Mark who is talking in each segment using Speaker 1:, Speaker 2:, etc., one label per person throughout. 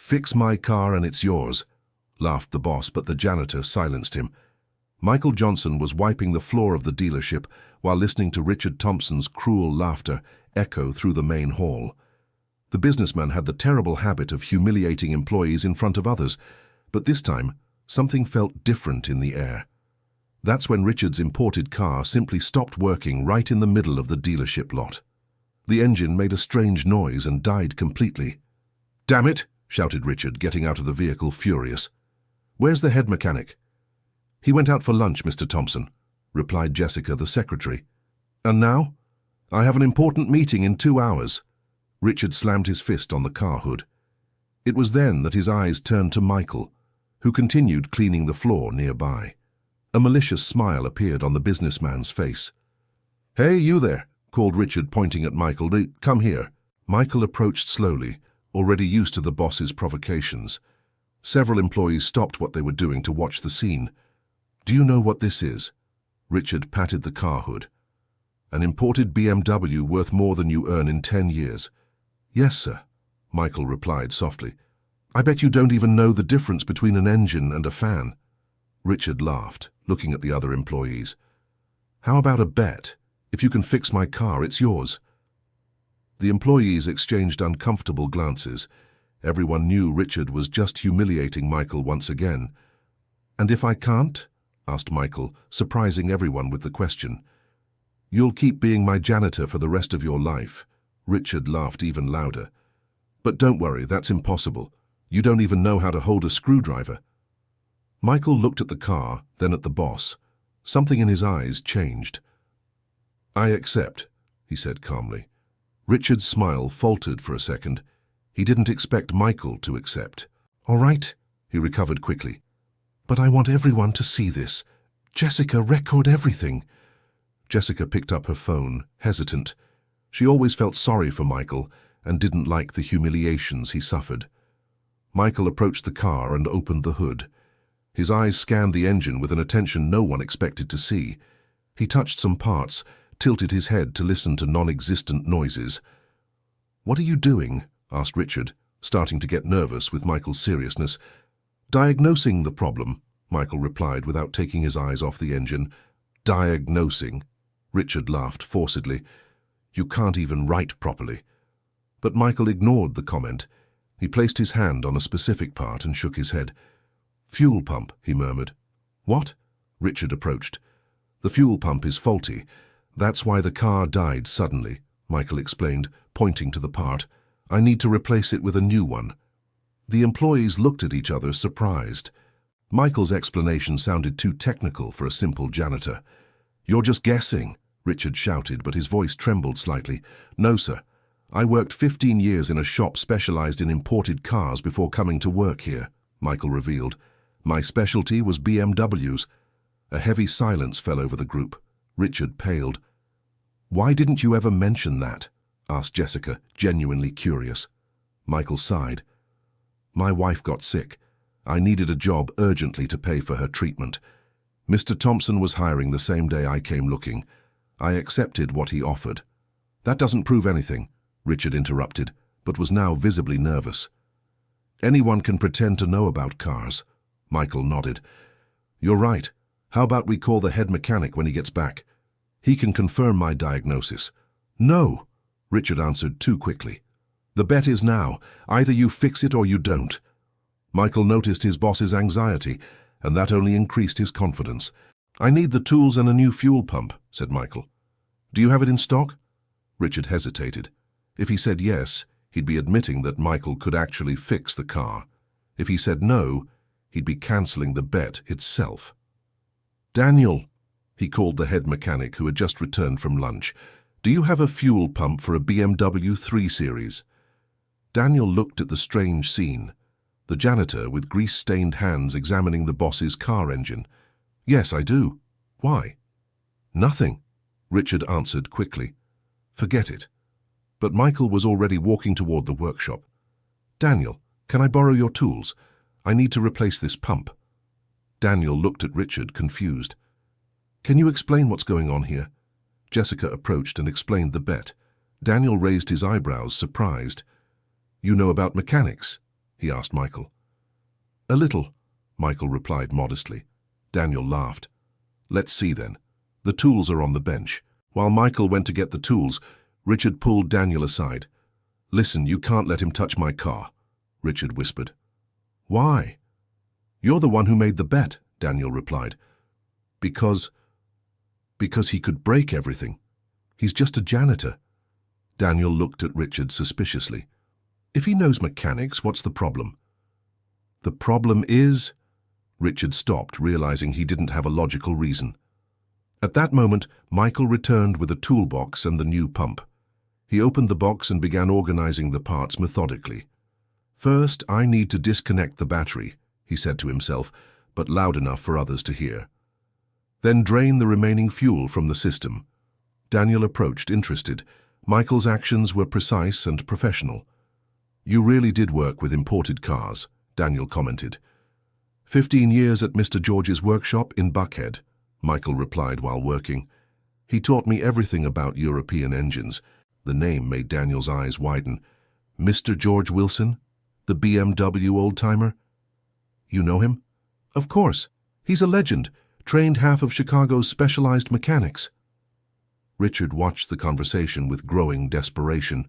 Speaker 1: "Fix my car and it's yours," laughed the boss, but the janitor silenced him. Michael Johnson was wiping the floor of the dealership while listening to Richard Thompson's cruel laughter echo through the main hall. The businessman had the terrible habit of humiliating employees in front of others, but this time something felt different in the air. That's when Richard's imported car simply stopped working right in the middle of the dealership lot. The engine made a strange noise and died completely. "Damn it!" shouted Richard, getting out of the vehicle furious. "Where's the head mechanic?" "He went out for lunch, Mr. Thompson," replied Jessica, the secretary. "And now? I have an important meeting in 2 hours." Richard slammed his fist on the car hood. It was then that his eyes turned to Michael, who continued cleaning the floor nearby. A malicious smile appeared on the businessman's face. "Hey, you there," called Richard, pointing at Michael. "Come here." Michael approached slowly, already used to the boss's provocations. Several employees stopped what they were doing to watch the scene. "Do you know what this is?" Richard patted the car hood. "An imported BMW worth more than you earn in 10 years. "Yes, sir," Michael replied softly. "I bet you don't even know the difference between an engine and a fan." Richard laughed, looking at the other employees. "How about a bet? If you can fix my car, it's yours." The employees exchanged uncomfortable glances. Everyone knew Richard was just humiliating Michael once again. "And if I can't?" asked Michael, surprising everyone with the question. "You'll keep being my janitor for the rest of your life." Richard laughed even louder. "But don't worry, that's impossible. You don't even know how to hold a screwdriver." Michael looked at the car, then at the boss. Something in his eyes changed. "I accept," he said calmly. Richard's smile faltered for a second. He didn't expect Michael to accept. "All right," he recovered quickly. "But I want everyone to see this. Jessica, record everything." Jessica picked up her phone, hesitant. She always felt sorry for Michael and didn't like the humiliations he suffered. Michael approached the car and opened the hood. His eyes scanned the engine with an attention no one expected to see. He touched some parts, tilted his head to listen to non-existent noises. "What are you doing?" asked Richard, starting to get nervous with Michael's seriousness. "Diagnosing the problem," Michael replied without taking his eyes off the engine. "Diagnosing?" Richard laughed forcedly. "You can't even write properly." But Michael ignored the comment. He placed his hand on a specific part and shook his head. "Fuel pump," he murmured. "What?" Richard approached. "The fuel pump is faulty. That's why the car died suddenly," Michael explained, pointing to the part. "I need to replace it with a new one." The employees looked at each other, surprised. Michael's explanation sounded too technical for a simple janitor. "You're just guessing," Richard shouted, but his voice trembled slightly. "No, sir. I worked 15 years in a shop specialized in imported cars before coming to work here," Michael revealed. "My specialty was BMWs." A heavy silence fell over the group. Richard paled. "Why didn't you ever mention that?" asked Jessica, genuinely curious. Michael sighed. "My wife got sick. I needed a job urgently to pay for her treatment. Mr. Thompson was hiring the same day I came looking. I accepted what he offered." "That doesn't prove anything," Richard interrupted, but was now visibly nervous. "Anyone can pretend to know about cars." Michael nodded. "You're right. How about we call the head mechanic when he gets back? He can confirm my diagnosis." "No," Richard answered too quickly. "The bet is now. Either you fix it or you don't." Michael noticed his boss's anxiety, and that only increased his confidence. "I need the tools and a new fuel pump," said Michael. "Do you have it in stock?" Richard hesitated. If he said yes, he'd be admitting that Michael could actually fix the car. If he said no, he'd be cancelling the bet itself. "Daniel," he called the head mechanic who had just returned from lunch, "do you have a fuel pump for a BMW 3 Series? Daniel looked at the strange scene. The janitor with grease-stained hands examining the boss's car engine. "Yes, I do. Why?" "Nothing," Richard answered quickly. "Forget it." But Michael was already walking toward the workshop. "Daniel, can I borrow your tools? I need to replace this pump." Daniel looked at Richard, confused. "Can you explain what's going on here?" Jessica approached and explained the bet. Daniel raised his eyebrows, surprised. "You know about mechanics?" he asked Michael. A little, Michael replied modestly. Daniel laughed. Let's see then. The tools are on the bench. While Michael went to get the tools, Richard pulled Daniel aside. Listen, you can't let him touch my car, Richard whispered. Why? You're the one who made the bet, Daniel replied. Because he could break everything. He's just a janitor. Daniel looked at Richard suspiciously. If he knows mechanics, what's the problem? The problem is... Richard stopped, realizing he didn't have a logical reason. At that moment, Michael returned with a toolbox and the new pump. He opened the box and began organizing the parts methodically. First, I need to disconnect the battery, he said to himself, but loud enough for others to hear. Then drain the remaining fuel from the system. Daniel approached, interested. Michael's actions were precise and professional. You really did work with imported cars, Daniel commented. 15 years at Mr. George's workshop in Buckhead, Michael replied while working. He taught me everything about European engines. The name made Daniel's eyes widen. Mr. George Wilson? The BMW old-timer? You know him? Of course. He's a legend. Trained half of Chicago's specialized mechanics. Richard watched the conversation with growing desperation.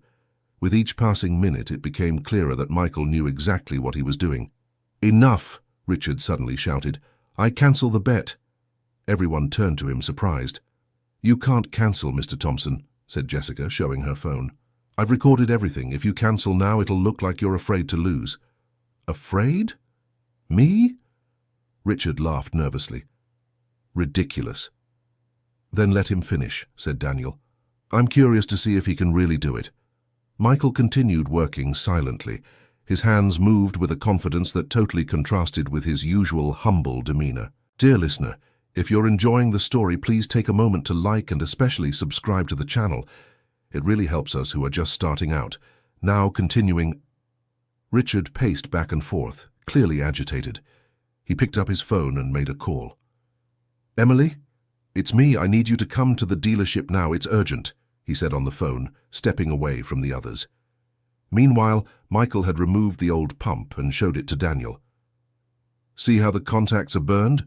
Speaker 1: With each passing minute, it became clearer that Michael knew exactly what he was doing. Enough, Richard suddenly shouted. I cancel the bet. Everyone turned to him, surprised. You can't cancel, Mr. Thompson, said Jessica, showing her phone. I've recorded everything. If you cancel now, it'll look like you're afraid to lose. Afraid? Me? Richard laughed nervously. Ridiculous. Then let him finish, said Daniel. I'm curious to see if he can really do it. Michael continued working silently. His hands moved with a confidence that totally contrasted with his usual humble demeanor. Dear listener, if you're enjoying the story, please take a moment to like and especially subscribe to the channel. It really helps us who are just starting out. Now continuing. Richard paced back and forth, clearly agitated. He picked up his phone and made a call. Emily? It's me. I need you to come to the dealership now. It's urgent, he said on the phone, stepping away from the others. Meanwhile, Michael had removed the old pump and showed it to Daniel. See how the contacts are burned?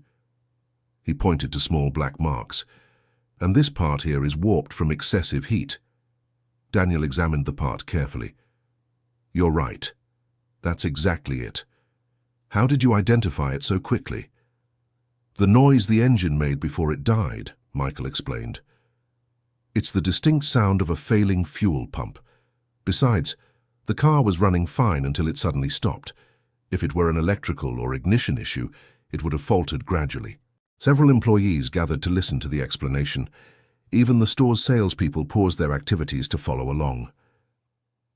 Speaker 1: He pointed to small black marks. And this part here is warped from excessive heat. Daniel examined the part carefully. You're right. That's exactly it. How did you identify it so quickly? The noise the engine made before it died, Michael explained. It's the distinct sound of a failing fuel pump. Besides, the car was running fine until it suddenly stopped. If it were an electrical or ignition issue, it would have faltered gradually. Several employees gathered to listen to the explanation. Even the store's salespeople paused their activities to follow along.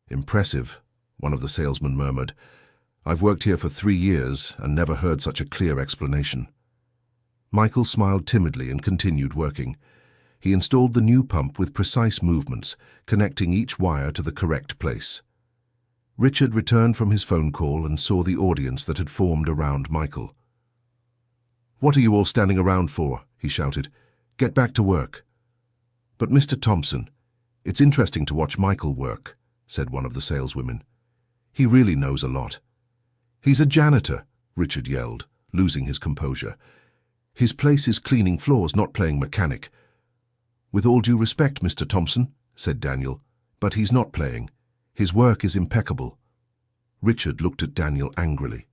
Speaker 1: Impressive, one of the salesmen murmured. I've worked here for 3 years and never heard such a clear explanation. Michael smiled timidly and continued working. He installed the new pump with precise movements, connecting each wire to the correct place. Richard returned from his phone call and saw the audience that had formed around Michael. What are you all standing around for? He shouted. Get back to work. But Mr. Thompson, it's interesting to watch Michael work, said one of the saleswomen. He really knows a lot. He's a janitor, Richard yelled, losing his composure. His place is cleaning floors, not playing mechanic. With all due respect, Mr. Thompson, said Daniel, but he's not playing. His work is impeccable. Richard looked at Daniel angrily.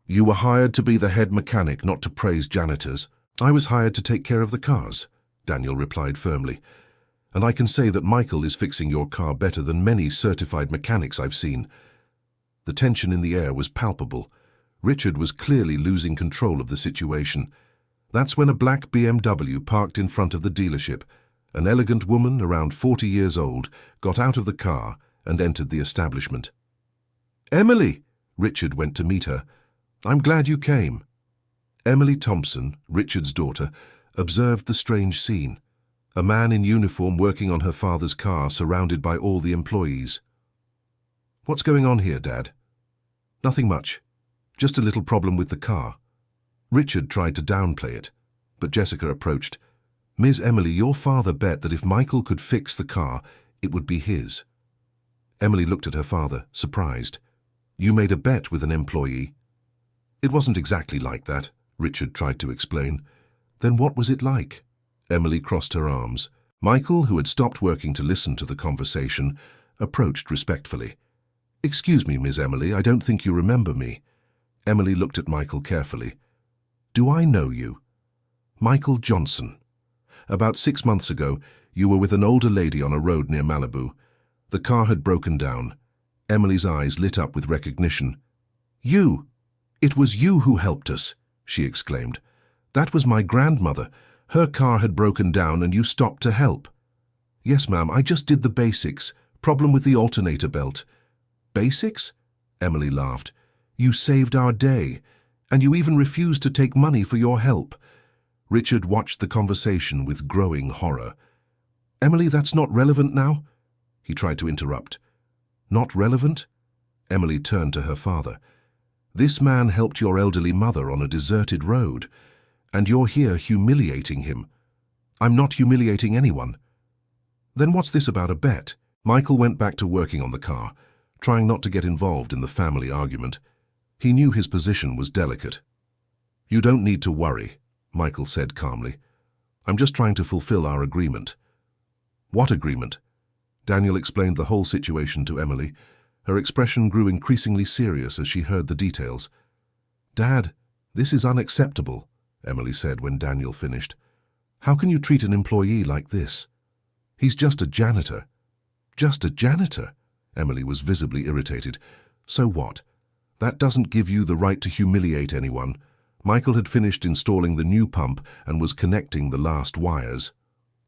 Speaker 1: You were hired to be the head mechanic, not to praise janitors. I was hired to take care of the cars, Daniel replied firmly. And I can say that Michael is fixing your car better than many certified mechanics I've seen. The tension in the air was palpable. Richard was clearly losing control of the situation. That's when a black BMW parked in front of the dealership. An elegant woman, around 40 years old, got out of the car and entered the establishment. Emily! Richard went to meet her. I'm glad you came. Emily Thompson, Richard's daughter, observed the strange scene. A man in uniform working on her father's car, surrounded by all the employees. What's going on here, Dad? Nothing much. Just a little problem with the car. Richard tried to downplay it, but Jessica approached. Ms. Emily, your father bet that if Michael could fix the car, it would be his. Emily looked at her father, surprised. You made a bet with an employee. It wasn't exactly like that, Richard tried to explain. Then what was it like? Emily crossed her arms. Michael, who had stopped working to listen to the conversation, approached respectfully. Excuse me, Miss Emily, I don't think you remember me. Emily looked at Michael carefully. Do I know you? Michael Johnson. About 6 months ago, you were with an older lady on a road near Malibu. The car had broken down. Emily's eyes lit up with recognition. You! It was you who helped us, she exclaimed. That was my grandmother. Her car had broken down and you stopped to help. Yes, ma'am, I just did the basics. Problem with the alternator belt. Basics? Emily laughed. You saved our day, and you even refused to take money for your help. Richard watched the conversation with growing horror. Emily, that's not relevant now? He tried to interrupt. Not relevant? Emily turned to her father. This man helped your elderly mother on a deserted road, and you're here humiliating him. I'm not humiliating anyone. Then what's this about a bet? Michael went back to working on the car, trying not to get involved in the family argument. He knew his position was delicate. You don't need to worry, Michael said calmly. I'm just trying to fulfill our agreement. What agreement? Daniel explained the whole situation to Emily. Her expression grew increasingly serious as she heard the details. Dad, this is unacceptable, Emily said when Daniel finished. How can you treat an employee like this? He's just a janitor. Just a janitor? Emily was visibly irritated. So what? That doesn't give you the right to humiliate anyone. Michael had finished installing the new pump and was connecting the last wires.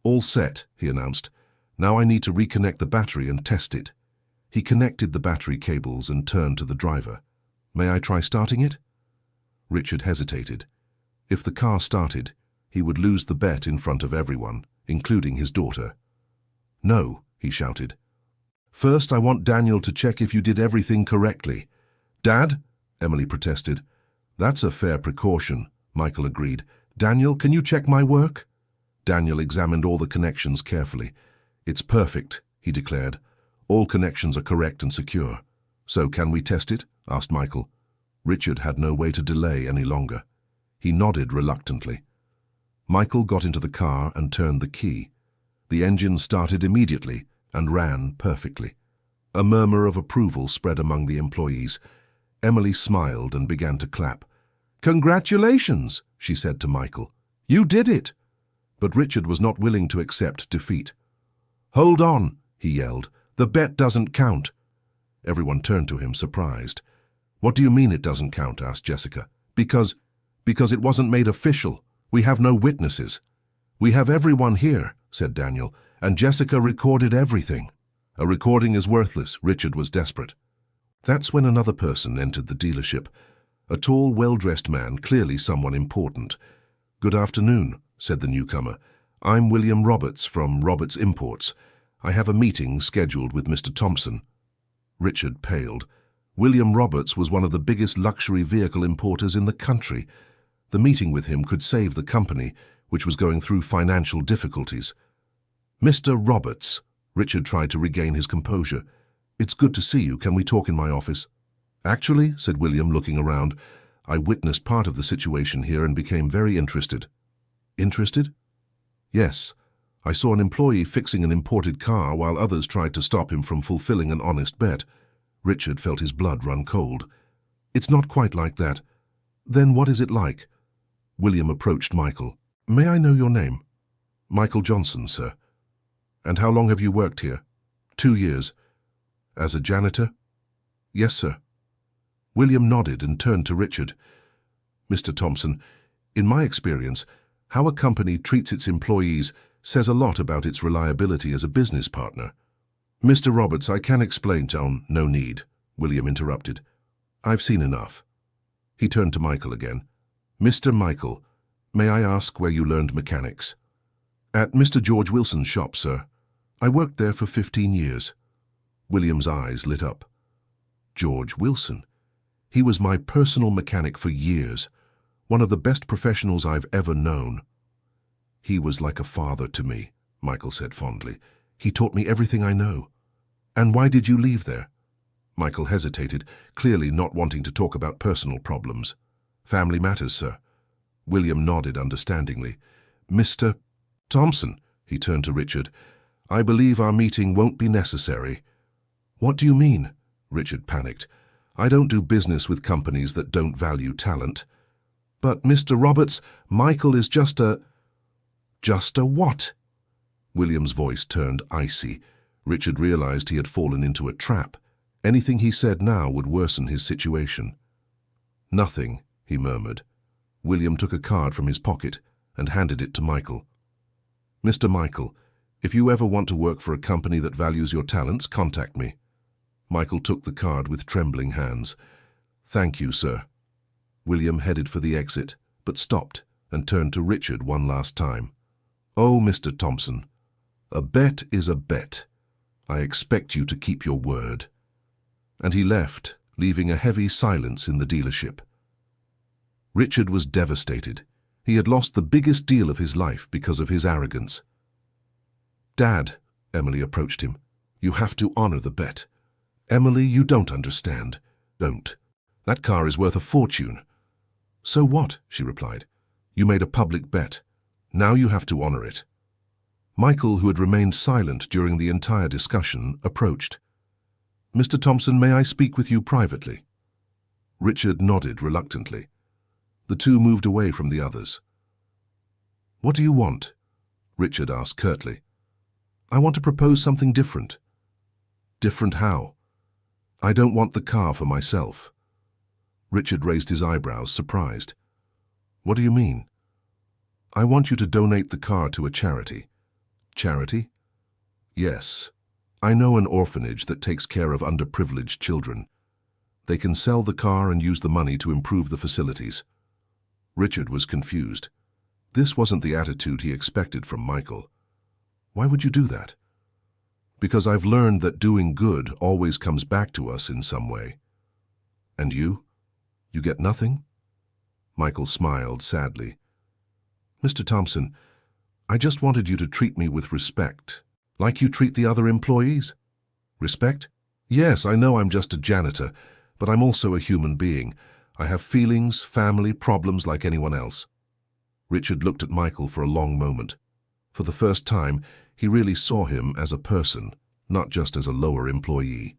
Speaker 1: All set, he announced. Now I need to reconnect the battery and test it. He connected the battery cables and turned to the driver. May I try starting it? Richard hesitated. If the car started, he would lose the bet in front of everyone, including his daughter. No, he shouted. First, I want Daniel to check if you did everything correctly. Dad? Emily protested. That's a fair precaution, Michael agreed. Daniel, can you check my work? Daniel examined all the connections carefully. It's perfect, he declared. All connections are correct and secure. So can we test it? Asked Michael. Richard had no way to delay any longer. He nodded reluctantly. Michael got into the car and turned the key. The engine started immediately and ran perfectly. A murmur of approval spread among the employees. Emily smiled and began to clap. Congratulations, she said to Michael. You did it. But Richard was not willing to accept defeat. Hold on, he yelled. The bet doesn't count. Everyone turned to him, surprised. What do you mean it doesn't count? Asked Jessica. Because it wasn't made official. We have no witnesses. We have everyone here, said Daniel, and Jessica recorded everything. A recording is worthless. Richard was desperate. That's when another person entered the dealership. A tall, well-dressed man, clearly someone important. Good afternoon, said the newcomer. I'm William Roberts from Roberts Imports. I have a meeting scheduled with Mr. Thompson. Richard paled. William Roberts was one of the biggest luxury vehicle importers in the country. The meeting with him could save the company, which was going through financial difficulties. Mr. Roberts, Richard tried to regain his composure. It's good to see you. Can we talk in my office? Actually, said William, looking around, I witnessed part of the situation here and became very interested. Interested? Yes. I saw an employee fixing an imported car while others tried to stop him from fulfilling an honest bet. Richard felt his blood run cold. It's not quite like that. Then what is it like? William approached Michael. May I know your name? Michael Johnson, sir. And how long have you worked here? 2 years. As a janitor? Yes, sir. William nodded and turned to Richard. Mr. Thompson, in my experience, how a company treats its employees says a lot about its reliability as a business partner. Mr. Roberts, I can explain, John. No need, William interrupted. I've seen enough. He turned to Michael again. Mr. Michael, may I ask where you learned mechanics? At Mr. George Wilson's shop, sir. I worked there for 15 years. William's eyes lit up. George Wilson. He was my personal mechanic for years, one of the best professionals I've ever known. He was like a father to me, Michael said fondly. He taught me everything I know. And why did you leave there? Michael hesitated, clearly not wanting to talk about personal problems. "Family matters, sir." William nodded understandingly. "Mr. Thompson," he turned to Richard, "I believe our meeting won't be necessary." "What do you mean?" Richard panicked. "I don't do business with companies that don't value talent." "But, Mr. Roberts, Michael is just a—" "Just a what?" William's voice turned icy. Richard realized he had fallen into a trap. Anything he said now would worsen his situation. "Nothing," he murmured. William took a card from his pocket and handed it to Michael. "Mr. Michael, if you ever want to work for a company that values your talents, contact me." Michael took the card with trembling hands. "Thank you, sir." William headed for the exit, but stopped and turned to Richard one last time. "Oh, Mr. Thompson, a bet is a bet. I expect you to keep your word." And he left, leaving a heavy silence in the dealership. Richard was devastated. He had lost the biggest deal of his life because of his arrogance. "Dad," Emily approached him, "you have to honor the bet." "Emily, you don't understand." "Don't. That car is worth a fortune." "So what?" she replied. "You made a public bet. Now you have to honor it." Michael, who had remained silent during the entire discussion, approached. "Mr. Thompson, may I speak with you privately?" Richard nodded reluctantly. The two moved away from the others. "What do you want?" Richard asked curtly. "I want to propose something different." "Different how?" "I don't want the car for myself." Richard raised his eyebrows, surprised. "What do you mean?" "I want you to donate the car to a charity." "Charity?" "Yes. I know an orphanage that takes care of underprivileged children. They can sell the car and use the money to improve the facilities." Richard was confused. This wasn't the attitude he expected from Michael. "Why would you do that?" "Because I've learned that doing good always comes back to us in some way." "And you? You get nothing?" Michael smiled sadly. "Mr. Thompson, I just wanted you to treat me with respect, like you treat the other employees." "Respect?" "Yes, I know I'm just a janitor, but I'm also a human being. I have feelings, family, problems like anyone else." Richard looked at Michael for a long moment. For the first time, he really saw him as a person, not just as a lower employee.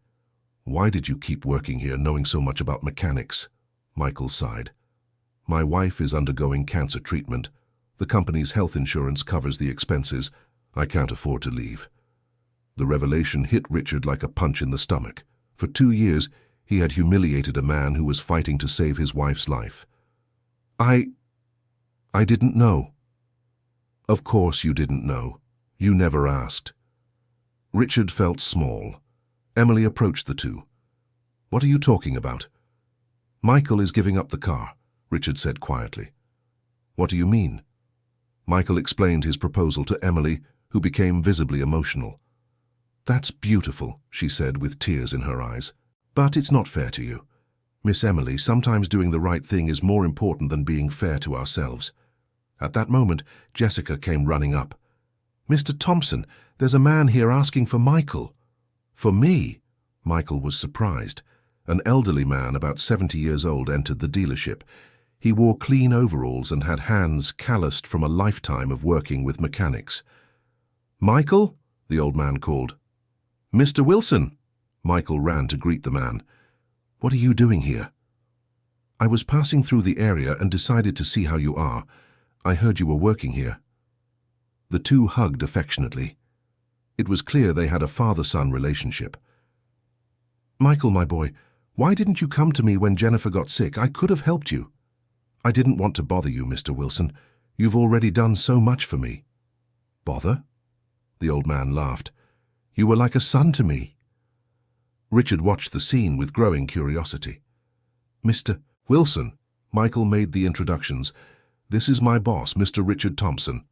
Speaker 1: "Why did you keep working here knowing so much about mechanics?" Michael sighed. "My wife is undergoing cancer treatment. The company's health insurance covers the expenses. I can't afford to leave." The revelation hit Richard like a punch in the stomach. For 2 years, he had humiliated a man who was fighting to save his wife's life. I didn't know." "Of course you didn't know. You never asked." Richard felt small. Emily approached the two. "What are you talking about?" "Michael is giving up the car," Richard said quietly. "What do you mean?" Michael explained his proposal to Emily, who became visibly emotional. "That's beautiful," she said with tears in her eyes. "But it's not fair to you. Miss Emily, sometimes doing the right thing is more important than being fair to ourselves." At that moment, Jessica came running up. "Mr. Thompson, there's a man here asking for Michael." "For me?" Michael was surprised. An elderly man, about 70 years old, entered the dealership. He wore clean overalls and had hands calloused from a lifetime of working with mechanics. "Michael?" the old man called. "Mr. Wilson!" Michael ran to greet the man. "What are you doing here?" "I was passing through the area and decided to see how you are. I heard you were working here." The two hugged affectionately. It was clear they had a father-son relationship. "Michael, my boy, why didn't you come to me when Jennifer got sick? I could have helped you." "I didn't want to bother you, Mr. Wilson. You've already done so much for me." "Bother?" The old man laughed. "You were like a son to me." Richard watched the scene with growing curiosity. "Mr. Wilson," Michael made the introductions. "This is my boss, Mr. Richard Thompson."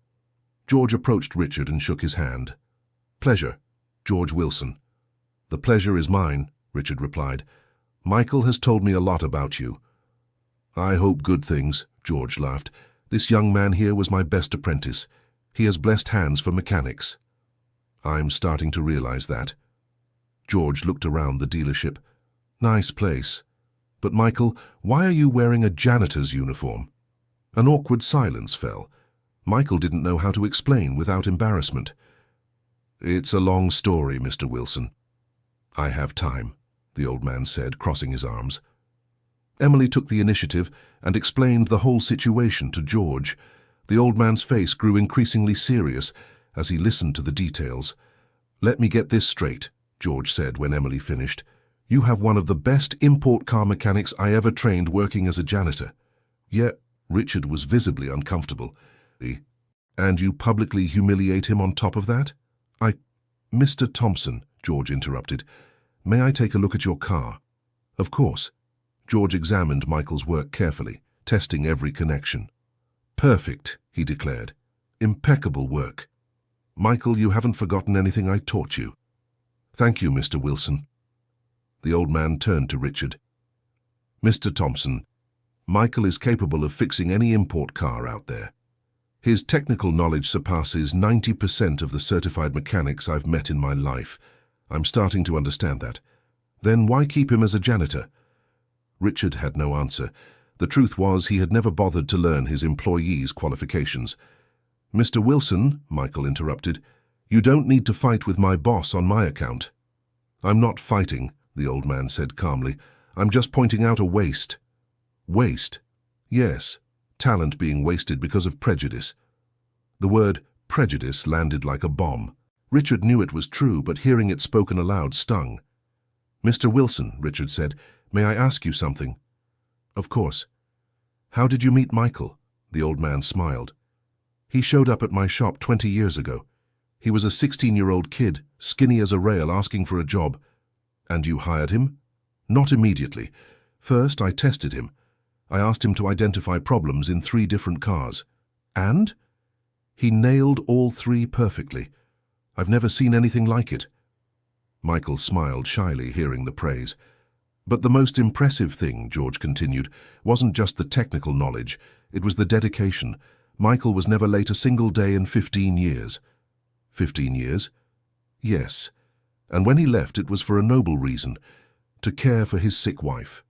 Speaker 1: George approached Richard and shook his hand. "Pleasure, George Wilson." "The pleasure is mine," Richard replied. "Michael has told me a lot about you." "I hope good things," George laughed. "This young man here was my best apprentice. He has blessed hands for mechanics." "I'm starting to realize that." George looked around the dealership. Nice place. But Michael, why are you wearing a janitor's uniform? An awkward silence fell. Michael didn't know how to explain without embarrassment. It's a long story, Mr. Wilson. I have time, the old man said, crossing his arms. Emily took the initiative and explained the whole situation to George. The old man's face grew increasingly serious as he listened to the details. Let me get this straight, George said when Emily finished. You have one of the best import car mechanics I ever trained working as a janitor. Yeah, Richard was visibly uncomfortable. And you publicly humiliate him on top of that? Mr. Thompson, George interrupted. May I take a look at your car? Of course. George examined Michael's work carefully, testing every connection. Perfect, he declared. Impeccable work. Michael, you haven't forgotten anything I taught you. Thank you, Mr. Wilson. The old man turned to Richard. Mr. Thompson, Michael is capable of fixing any import car out there. His technical knowledge surpasses 90% of the certified mechanics I've met in my life. I'm starting to understand that. Then why keep him as a janitor? Richard had no answer. The truth was he had never bothered to learn his employees' qualifications. Mr. Wilson, Michael interrupted, you don't need to fight with my boss on my account. I'm not fighting, the old man said calmly. I'm just pointing out a waste. Waste? Yes. Talent being wasted because of prejudice. The word prejudice landed like a bomb. Richard knew it was true, but hearing it spoken aloud stung. Mr. Wilson, Richard said, may I ask you something? Of course. How did you meet Michael? The old man smiled. He showed up at my shop 20 years ago. He was a 16-year-old kid, skinny as a rail, asking for a job. And you hired him? Not immediately. First, I tested him. I asked him to identify problems in 3 different cars. And? He nailed all 3 perfectly. I've never seen anything like it. Michael smiled shyly, hearing the praise. But the most impressive thing, George continued, wasn't just the technical knowledge, it was the dedication. Michael was never late a single day in 15 years. 15 years? Yes. And when he left, it was for a noble reason, to care for his sick wife.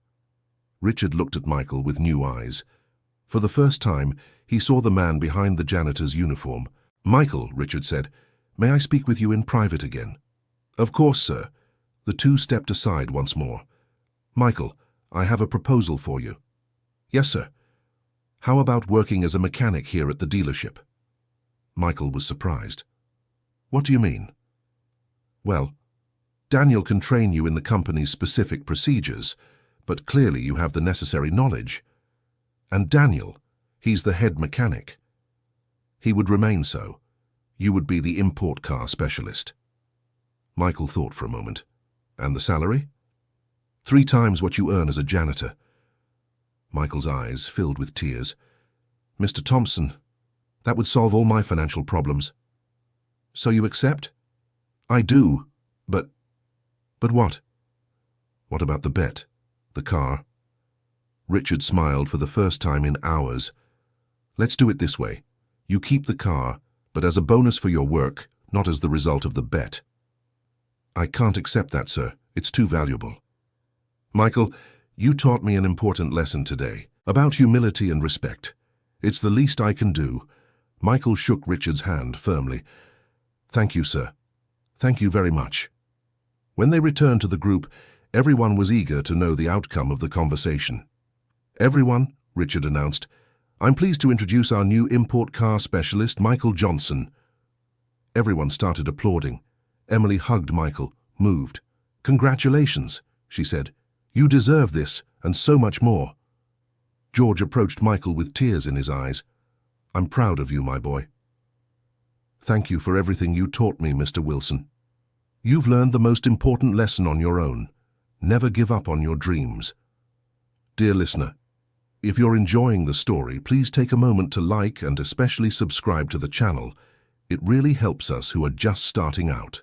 Speaker 1: Richard looked at Michael with new eyes. For the first time, he saw the man behind the janitor's uniform. Michael, Richard said, may I speak with you in private again? Of course, sir. The two stepped aside once more. Michael, I have a proposal for you. Yes, sir. How about working as a mechanic here at the dealership? Michael was surprised. What do you mean? Well, Daniel can train you in the company's specific procedures, but clearly you have the necessary knowledge. And Daniel, he's the head mechanic. He would remain so. You would be the import car specialist. Michael thought for a moment. And the salary? 3 times what you earn as a janitor. Michael's eyes filled with tears. Mr. Thompson, that would solve all my financial problems. So you accept? I do, but what? What about the bet? The car? Richard smiled for the first time in hours. Let's do it this way. You keep the car, but as a bonus for your work, not as the result of the bet. I can't accept that, sir. It's too valuable. Michael, you taught me an important lesson today, about humility and respect. It's the least I can do. Michael shook Richard's hand firmly. Thank you, sir. Thank you very much. When they returned to the group, everyone was eager to know the outcome of the conversation. Everyone, Richard announced, I'm pleased to introduce our new import car specialist, Michael Johnson. Everyone started applauding. Emily hugged Michael, moved. Congratulations, she said. You deserve this, and so much more. George approached Michael with tears in his eyes. I'm proud of you, my boy. Thank you for everything you taught me, Mr. Wilson. You've learned the most important lesson on your own. Never give up on your dreams. Dear listener, if you're enjoying the story, please take a moment to like and especially subscribe to the channel. It really helps us who are just starting out.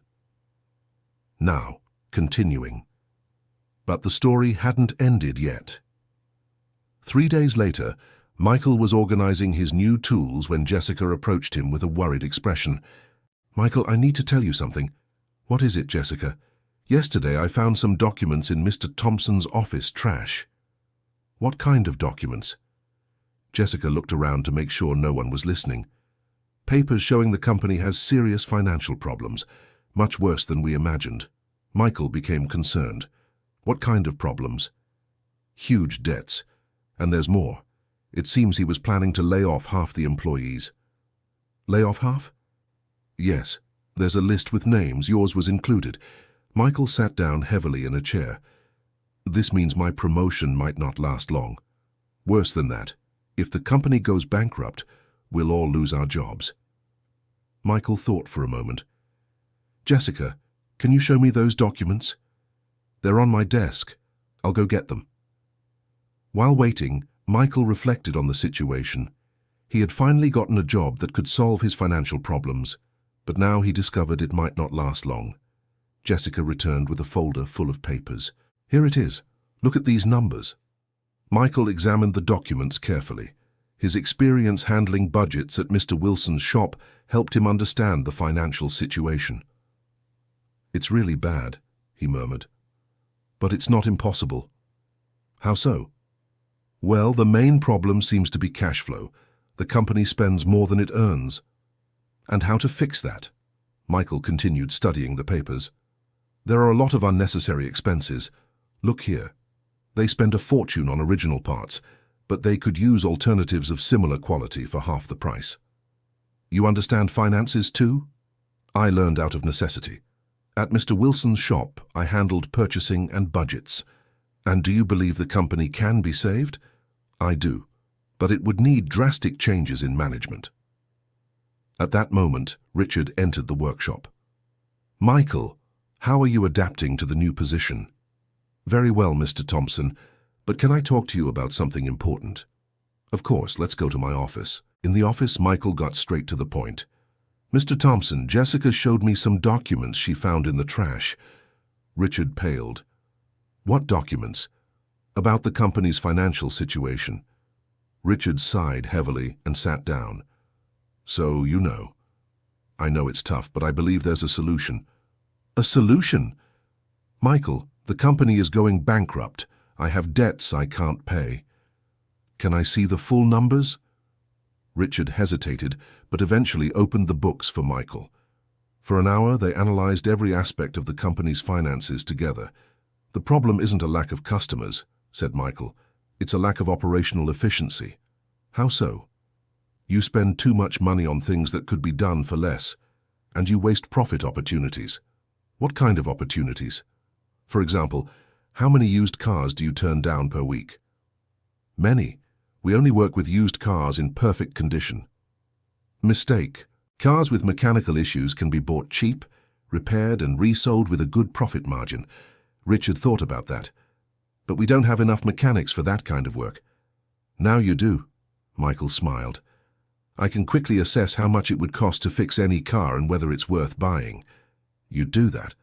Speaker 1: Now, continuing. But the story hadn't ended yet. 3 days later, Michael was organizing his new tools when Jessica approached him with a worried expression. Michael, I need to tell you something. What is it, Jessica? Yesterday I found some documents in Mr. Thompson's office trash. What kind of documents? Jessica looked around to make sure no one was listening. Papers showing the company has serious financial problems, much worse than we imagined. Michael became concerned. What kind of problems? Huge debts. And there's more. It seems he was planning to lay off half the employees. Lay off half? Yes. There's a list with names. Yours was included. Michael sat down heavily in a chair. This means my promotion might not last long. Worse than that, if the company goes bankrupt, we'll all lose our jobs. Michael thought for a moment. Jessica, can you show me those documents? They're on my desk. I'll go get them. While waiting, Michael reflected on the situation. He had finally gotten a job that could solve his financial problems, but now he discovered it might not last long. Jessica returned with a folder full of papers. Here it is. Look at these numbers. Michael examined the documents carefully. His experience handling budgets at Mr. Wilson's shop helped him understand the financial situation. It's really bad, he murmured. But it's not impossible. How so? Well, the main problem seems to be cash flow. The company spends more than it earns. And how to fix that? Michael continued studying the papers. There are a lot of unnecessary expenses. Look here. They spend a fortune on original parts, but they could use alternatives of similar quality for half the price. You understand finances too? I learned out of necessity. At Mr. Wilson's shop, I handled purchasing and budgets. And do you believe the company can be saved? I do, but it would need drastic changes in management. At that moment, Richard entered the workshop. Michael, how are you adapting to the new position? Very well, Mr. Thompson, but can I talk to you about something important? Of course, let's go to my office. In the office, Michael got straight to the point. Mr. Thompson, Jessica showed me some documents she found in the trash. Richard paled. What documents? About the company's financial situation. Richard sighed heavily and sat down. So, you know. I know it's tough, but I believe there's a solution. A solution? Michael, the company is going bankrupt. I have debts I can't pay. Can I see the full numbers? Richard hesitated, but eventually opened the books for Michael. For an hour, they analyzed every aspect of the company's finances together. The problem isn't a lack of customers, said Michael. It's a lack of operational efficiency. How so? You spend too much money on things that could be done for less, and you waste profit opportunities. What kind of opportunities? For example, how many used cars do you turn down per week? Many. We only work with used cars in perfect condition. Mistake. Cars with mechanical issues can be bought cheap, repaired and resold with a good profit margin. Richard thought about that. But we don't have enough mechanics for that kind of work. Now you do. Michael smiled. I can quickly assess how much it would cost to fix any car and whether it's worth buying. You'd do that?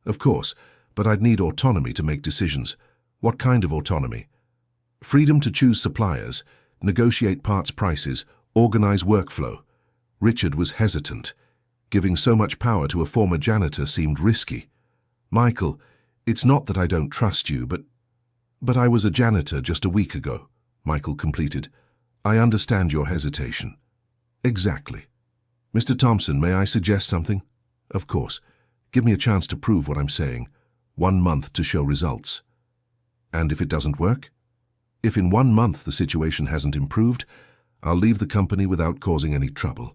Speaker 1: Of course, but I'd need autonomy to make decisions. What kind of autonomy? Freedom to choose suppliers, negotiate parts prices, organize workflow. Richard was hesitant. Giving so much power to a former janitor seemed risky. Michael, it's not that I don't trust you, but I was a janitor just a week ago, Michael completed. I understand your hesitation. Exactly. Mr. Thompson, may I suggest something? Of course. Give me a chance to prove what I'm saying. 1 month to show results. And if it doesn't work? If in 1 month the situation hasn't improved, I'll leave the company without causing any trouble.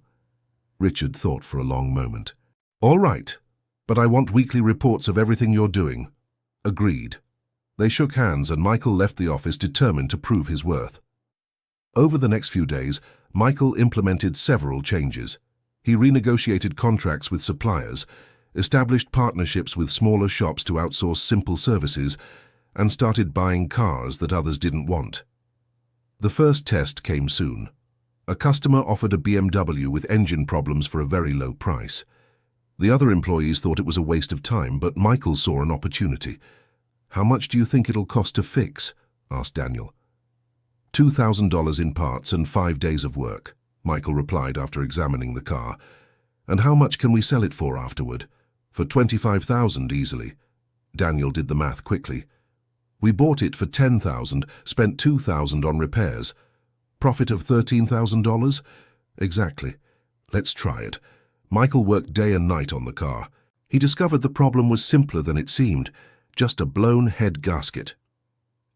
Speaker 1: Richard thought for a long moment. All right, but I want weekly reports of everything you're doing. Agreed. They shook hands and Michael left the office determined to prove his worth. Over the next few days, Michael implemented several changes. He renegotiated contracts with suppliers, established partnerships with smaller shops to outsource simple services, and started buying cars that others didn't want. The first test came soon. A customer offered a BMW with engine problems for a very low price. The other employees thought it was a waste of time, but Michael saw an opportunity. How much do you think it'll cost to fix? Asked Daniel. $2,000 in parts and 5 days of work, Michael replied after examining the car. And how much can we sell it for afterward? For $25,000 easily. Daniel did the math quickly. We bought it for $10,000, spent $2,000 on repairs. Profit of $13,000? Exactly. Let's try it. Michael worked day and night on the car. He discovered the problem was simpler than it seemed, just a blown head gasket.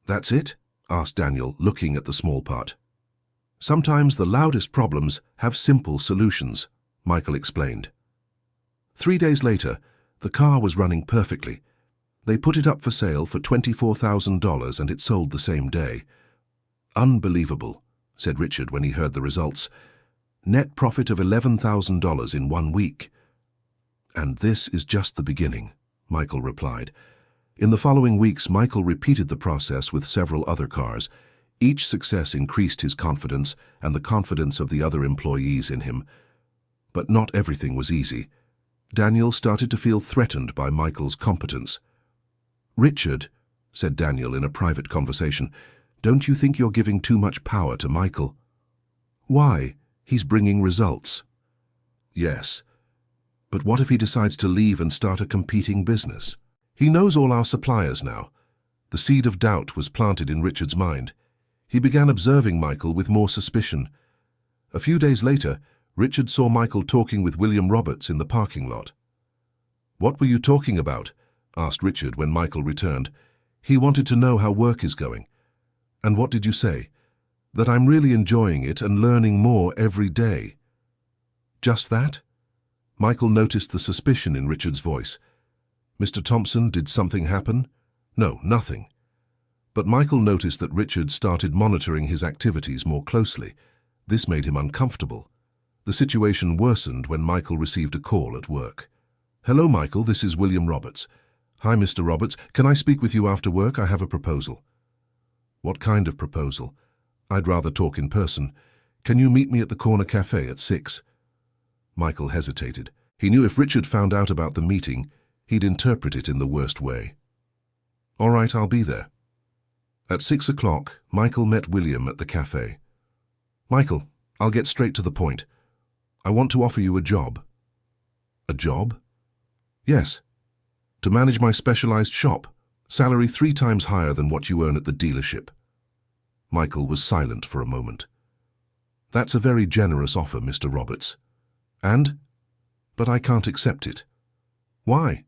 Speaker 1: That's it? Asked Daniel, looking at the small part. Sometimes the loudest problems have simple solutions, Michael explained. 3 days later, the car was running perfectly. They put it up for sale for $24,000 and it sold the same day. Unbelievable, said Richard when he heard the results. Net profit of $11,000 in 1 week. And this is just the beginning, Michael replied. In the following weeks, Michael repeated the process with several other cars. Each success increased his confidence and the confidence of the other employees in him. But not everything was easy. Daniel started to feel threatened by Michael's competence. Richard, said Daniel in a private conversation, don't you think you're giving too much power to Michael? Why? He's bringing results. Yes. But what if he decides to leave and start a competing business? He knows all our suppliers now. The seed of doubt was planted in Richard's mind. He began observing Michael with more suspicion. A few days later, Richard saw Michael talking with William Roberts in the parking lot. What were you talking about? Asked Richard when Michael returned. He wanted to know how work is going. And what did you say? That I'm really enjoying it and learning more every day. Just that? Michael noticed the suspicion in Richard's voice. Mr. Thompson, did something happen? No, nothing. But Michael noticed that Richard started monitoring his activities more closely. This made him uncomfortable. The situation worsened when Michael received a call at work. Hello, Michael, this is William Roberts. Hi, Mr. Roberts. Can I speak with you after work? I have a proposal. What kind of proposal? I'd rather talk in person. Can you meet me at the corner cafe at 6? Michael hesitated. He knew if Richard found out about the meeting, he'd interpret it in the worst way. All right, I'll be there. At 6 o'clock, Michael met William at the cafe. Michael, I'll get straight to the point. I want to offer you a job. A job? Yes. To manage my specialized shop. Salary 3 times higher than what you earn at the dealership. Michael was silent for a moment. That's a very generous offer, Mr. Roberts. And? But I can't accept it. Why?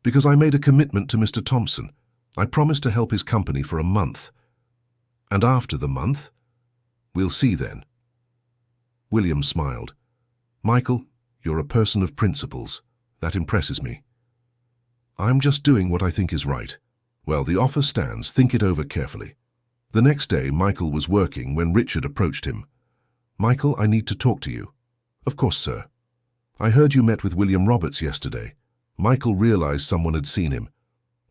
Speaker 1: Because I made a commitment to Mr. Thompson. I promised to help his company for a month. And after the month? We'll see then. William smiled. Michael, you're a person of principles. That impresses me. I'm just doing what I think is right. Well, the offer stands. Think it over carefully. The next day, Michael was working when Richard approached him. Michael, I need to talk to you. Of course, sir. I heard you met with William Roberts yesterday. Michael realized someone had seen him.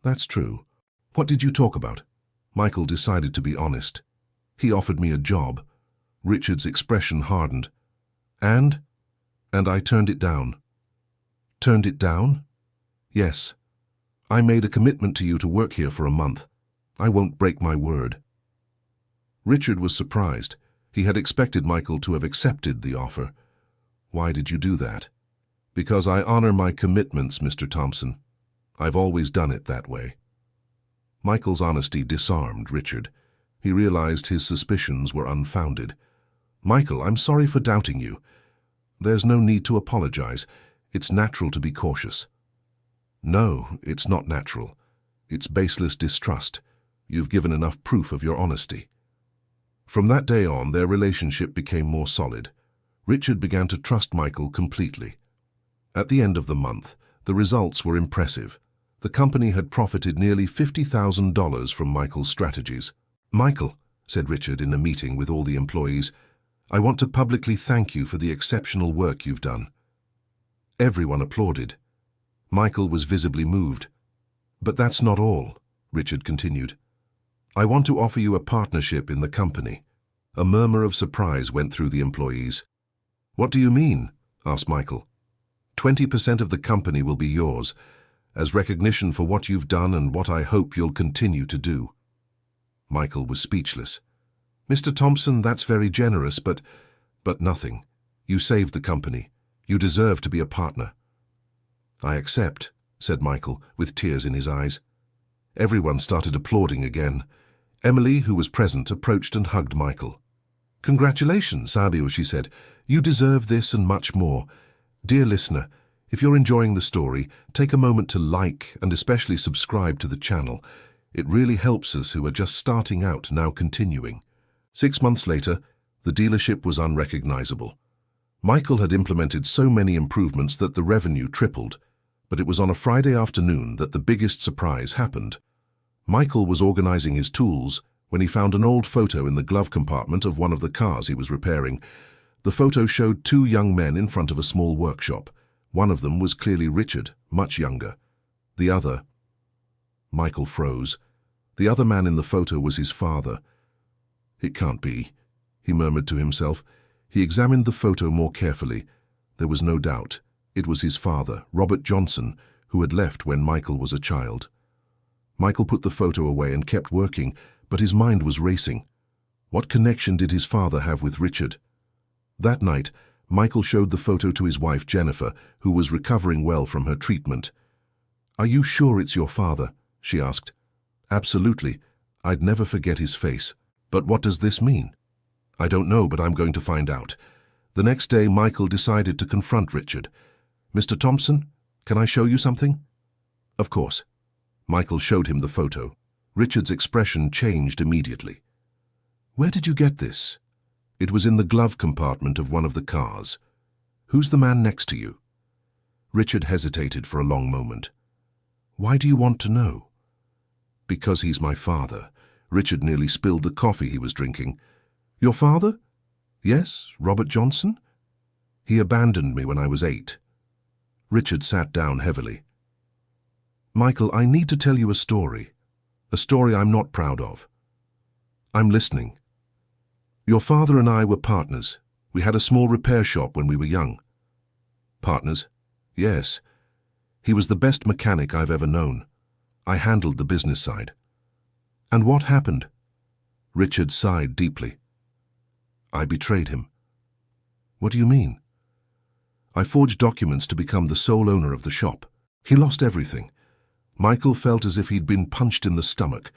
Speaker 1: That's true. What did you talk about? Michael decided to be honest. He offered me a job. Richard's expression hardened. And I turned it down. Turned it down? Yes. I made a commitment to you to work here for a month. I won't break my word. Richard was surprised. He had expected Michael to have accepted the offer. Why did you do that? Because I honor my commitments, Mr. Thompson. I've always done it that way. Michael's honesty disarmed Richard. He realized his suspicions were unfounded. Michael, I'm sorry for doubting you. There's no need to apologize. It's natural to be cautious. No, it's not natural. It's baseless distrust. You've given enough proof of your honesty. From that day on, their relationship became more solid. Richard began to trust Michael completely. At the end of the month, the results were impressive. The company had profited nearly $50,000 from Michael's strategies. Michael, said Richard in a meeting with all the employees, I want to publicly thank you for the exceptional work you've done. Everyone applauded. Michael was visibly moved. But that's not all, Richard continued. I want to offer you a partnership in the company. A murmur of surprise went through the employees. What do you mean? Asked Michael. 20% of the company will be yours, as recognition for what you've done and what I hope you'll continue to do. Michael was speechless. Mr. Thompson, that's very generous, but nothing. You saved the company. You deserve to be a partner. I accept, said Michael, with tears in his eyes. Everyone started applauding again. Emily, who was present, approached and hugged Michael. "Congratulations, Sabio," she said. "You deserve this and much more. Dear listener, if you're enjoying the story, take a moment to like and especially subscribe to the channel. It really helps us who are just starting out now continuing." 6 months later, the dealership was unrecognizable. Michael had implemented so many improvements that the revenue tripled, but it was on a Friday afternoon that the biggest surprise happened. Michael was organizing his tools when he found an old photo in the glove compartment of one of the cars he was repairing. The photo showed 2 young men in front of a small workshop. One of them was clearly Richard, much younger. The other... Michael froze. The other man in the photo was his father. "It can't be," he murmured to himself. He examined the photo more carefully. There was no doubt. It was his father, Robert Johnson, who had left when Michael was a child. Michael put the photo away and kept working, but his mind was racing. What connection did his father have with Richard? That night, Michael showed the photo to his wife Jennifer, who was recovering well from her treatment. "Are you sure it's your father?" she asked. "Absolutely. I'd never forget his face. But what does this mean?" "I don't know, but I'm going to find out." The next day, Michael decided to confront Richard. "Mr. Thompson, can I show you something?" "Of course." Michael showed him the photo. Richard's expression changed immediately. "Where did you get this?" "It was in the glove compartment of one of the cars." "Who's the man next to you?" Richard hesitated for a long moment. "Why do you want to know?" "Because he's my father." Richard nearly spilled the coffee he was drinking. "Your father?" "Yes, Robert Johnson." "He abandoned me when I was 8. Richard sat down heavily. "Michael, I need to tell you a story I'm not proud of." "I'm listening." "Your father and I were partners. We had a small repair shop when we were young." "Partners?" "Yes. He was the best mechanic I've ever known. I handled the business side." "And what happened?" Richard sighed deeply. "I betrayed him." "What do you mean?" "I forged documents to become the sole owner of the shop. He lost everything." Michael felt as if he'd been punched in the stomach.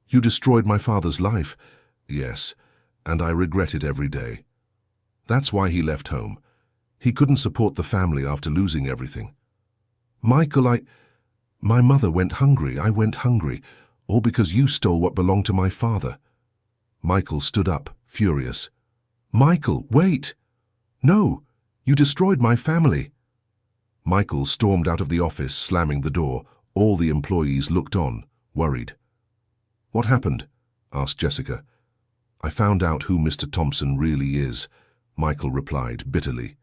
Speaker 1: "You destroyed my father's life." "Yes, and I regret it every day." "That's why he left home. He couldn't support the family after losing everything." "Michael, my mother went hungry, I went hungry, all because you stole what belonged to my father." Michael stood up, furious. "Michael, wait! No, you destroyed my family." Michael stormed out of the office, slamming the door. All the employees looked on, worried. "What happened?" asked Jessica. "I found out who Mr. Thompson really is," Michael replied bitterly.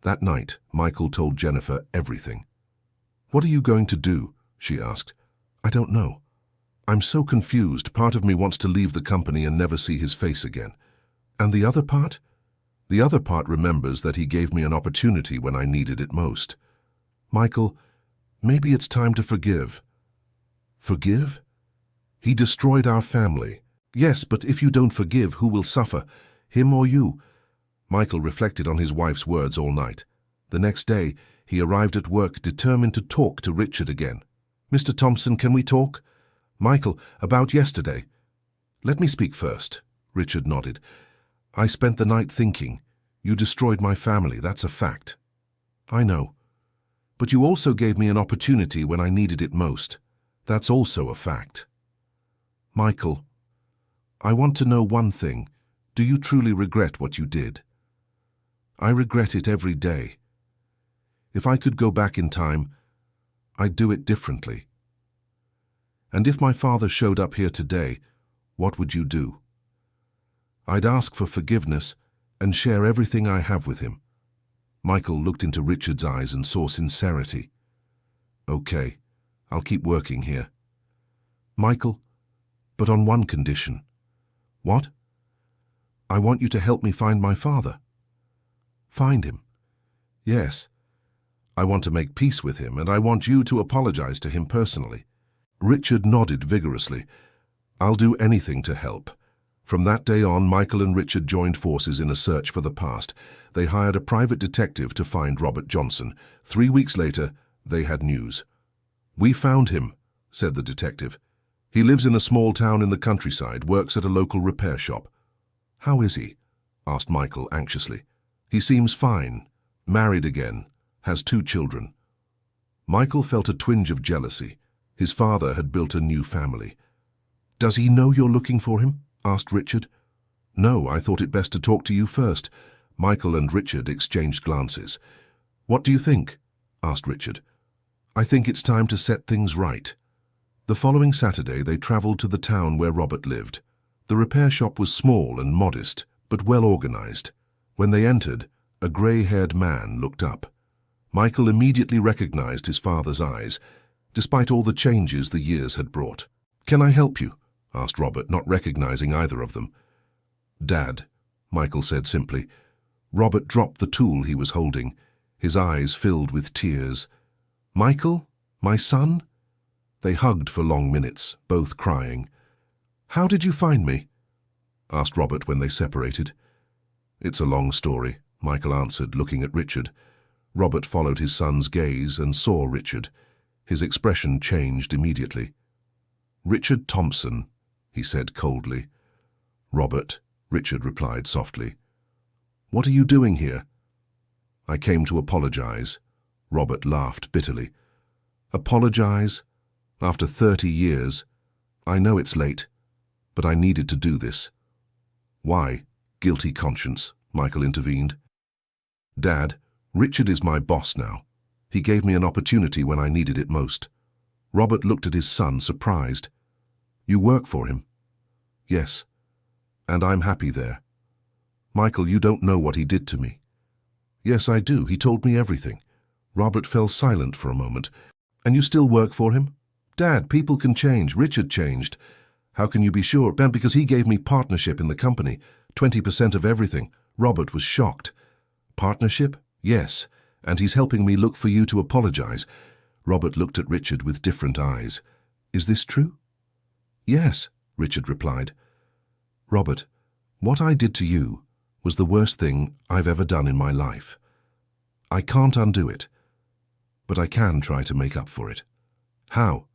Speaker 1: That night, Michael told Jennifer everything. "What are you going to do?" she asked. "I don't know. I'm so confused. Part of me wants to leave the company and never see his face again. And the other part? The other part remembers that he gave me an opportunity when I needed it most. Michael, maybe it's time to forgive." "Forgive?" "He destroyed our family." "Yes, but if you don't forgive, who will suffer? Him or you?" Michael reflected on his wife's words all night. The next day, he arrived at work determined to talk to Richard again. "Mr. Thompson, can we talk?" "Michael, about yesterday." "Let me speak first." Richard nodded. "I spent the night thinking. You destroyed my family, that's a fact." "I know. But you also gave me an opportunity when I needed it most. That's also a fact." "Michael, I want to know one thing. Do you truly regret what you did?" "I regret it every day. If I could go back in time, I'd do it differently." "And if my father showed up here today, what would you do?" "I'd ask for forgiveness and share everything I have with him." Michael looked into Richard's eyes and saw sincerity. "Okay, I'll keep working here." "Michael, but on one condition." "What?" "I want you to help me find my father." "Find him?" "Yes. I want to make peace with him, and I want you to apologize to him personally." Richard nodded vigorously. "I'll do anything to help." From that day on, Michael and Richard joined forces in a search for the past. They hired a private detective to find Robert Johnson. 3 weeks later, they had news. "We found him," said the detective. "He lives in a small town in the countryside, works at a local repair shop." "How is he?" asked Michael anxiously. "He seems fine, married again, has 2 children." Michael felt a twinge of jealousy. His father had built a new family. "Does he know you're looking for him?" asked Richard. "No, I thought it best to talk to you first." Michael and Richard exchanged glances. "What do you think?" asked Richard. "I think it's time to set things right." The following Saturday they travelled to the town where Robert lived. The repair shop was small and modest, but well organized. When they entered, a grey-haired man looked up. Michael immediately recognized his father's eyes, despite all the changes the years had brought. "Can I help you?" asked Robert, not recognizing either of them. "Dad," Michael said simply. Robert dropped the tool he was holding, his eyes filled with tears. "Michael, my son?" They hugged for long minutes, both crying. "How did you find me?" asked Robert when they separated. "It's a long story," Michael answered, looking at Richard. Robert followed his son's gaze and saw Richard. His expression changed immediately. "Richard Thompson," he said coldly. "Robert," Richard replied softly. "What are you doing here?" "I came to apologize." Robert laughed bitterly. "Apologize? After 30 years? I know it's late, but I needed to do this." "Why? Guilty conscience," Michael intervened. "Dad, Richard is my boss now. He gave me an opportunity when I needed it most." Robert looked at his son, surprised. "You work for him?" "Yes, and I'm happy there." "Michael, you don't know what he did to me." "Yes, I do. He told me everything." Robert fell silent for a moment. "And you still work for him?" "Dad, people can change. Richard changed." "How can you be sure?" "Ben, because he gave me partnership in the company, 20% of everything." Robert was shocked. "Partnership?" "Yes, and he's helping me look for you to apologize." Robert looked at Richard with different eyes. "Is this true?" "Yes," Richard replied. "Robert, what I did to you was the worst thing I've ever done in my life. I can't undo it, but I can try to make up for it." "How?"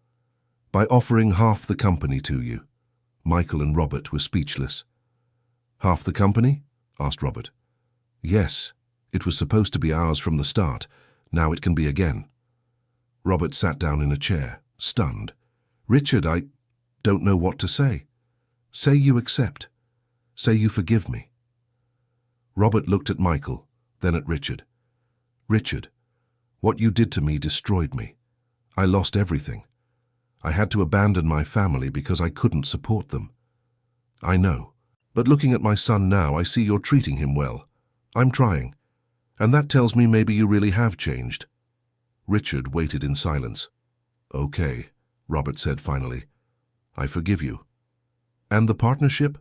Speaker 1: "By offering half the company to you." Michael and Robert were speechless. "Half the company?" asked Robert. "Yes. It was supposed to be ours from the start. Now it can be again." Robert sat down in a chair, stunned. "Richard, I don't know what to say." "Say you accept. Say you forgive me." Robert looked at Michael, then at Richard. "Richard, what you did to me destroyed me. I lost everything. I had to abandon my family because I couldn't support them. I know, but looking at my son now, I see you're treating him well. I'm trying, and that tells me maybe you really have changed." Richard waited in silence. "Okay," Robert said finally. "I forgive you." "And the partnership?"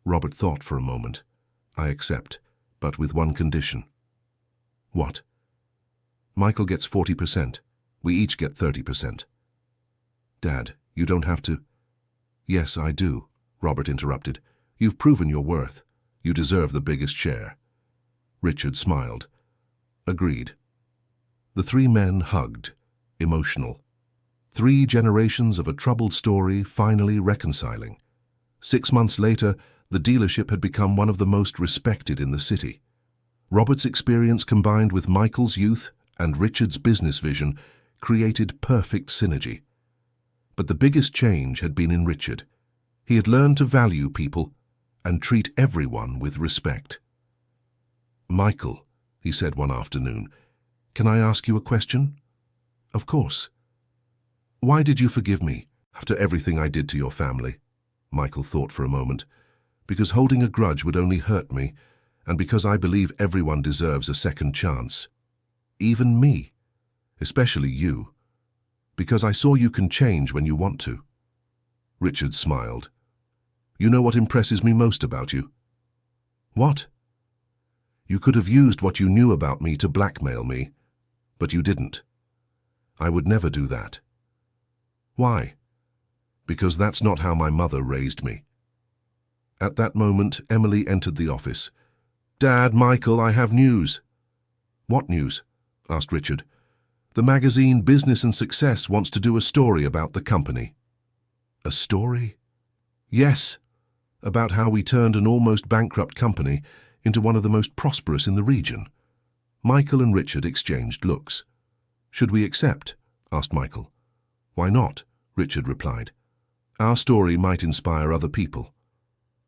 Speaker 1: Robert thought for a moment. "I accept, but with one condition." "What?" "Michael gets 40%. We each get 30%. "Dad, you don't have to—" "Yes, I do," Robert interrupted. "You've proven your worth. You deserve the biggest share." Richard smiled. "Agreed." The 3 men hugged, emotional. 3 generations of a troubled story finally reconciling. 6 months later, the dealership had become one of the most respected in the city. Robert's experience combined with Michael's youth and Richard's business vision created perfect synergy. But the biggest change had been in Richard. He had learned to value people and treat everyone with respect. "Michael," he said one afternoon, "can I ask you a question?" "Of course." "Why did you forgive me after everything I did to your family?" Michael thought for a moment. "Because holding a grudge would only hurt me, and because I believe everyone deserves a second chance. Even me, especially you. Because I saw you can change when you want to." Richard smiled. "You know what impresses me most about you?" "What?" "You could have used what you knew about me to blackmail me, but you didn't. I would never do that." "Why?" "Because that's not how my mother raised me." At that moment, Emily entered the office. "Dad, Michael, I have news." "What news?" asked Richard. The magazine Business and Success wants to do a story about the company." "A story?" "Yes, about how we turned an almost bankrupt company into one of the most prosperous in the region." Michael and Richard exchanged looks. "Should we accept?" asked Michael. "Why not?" Richard replied. "Our story might inspire other people."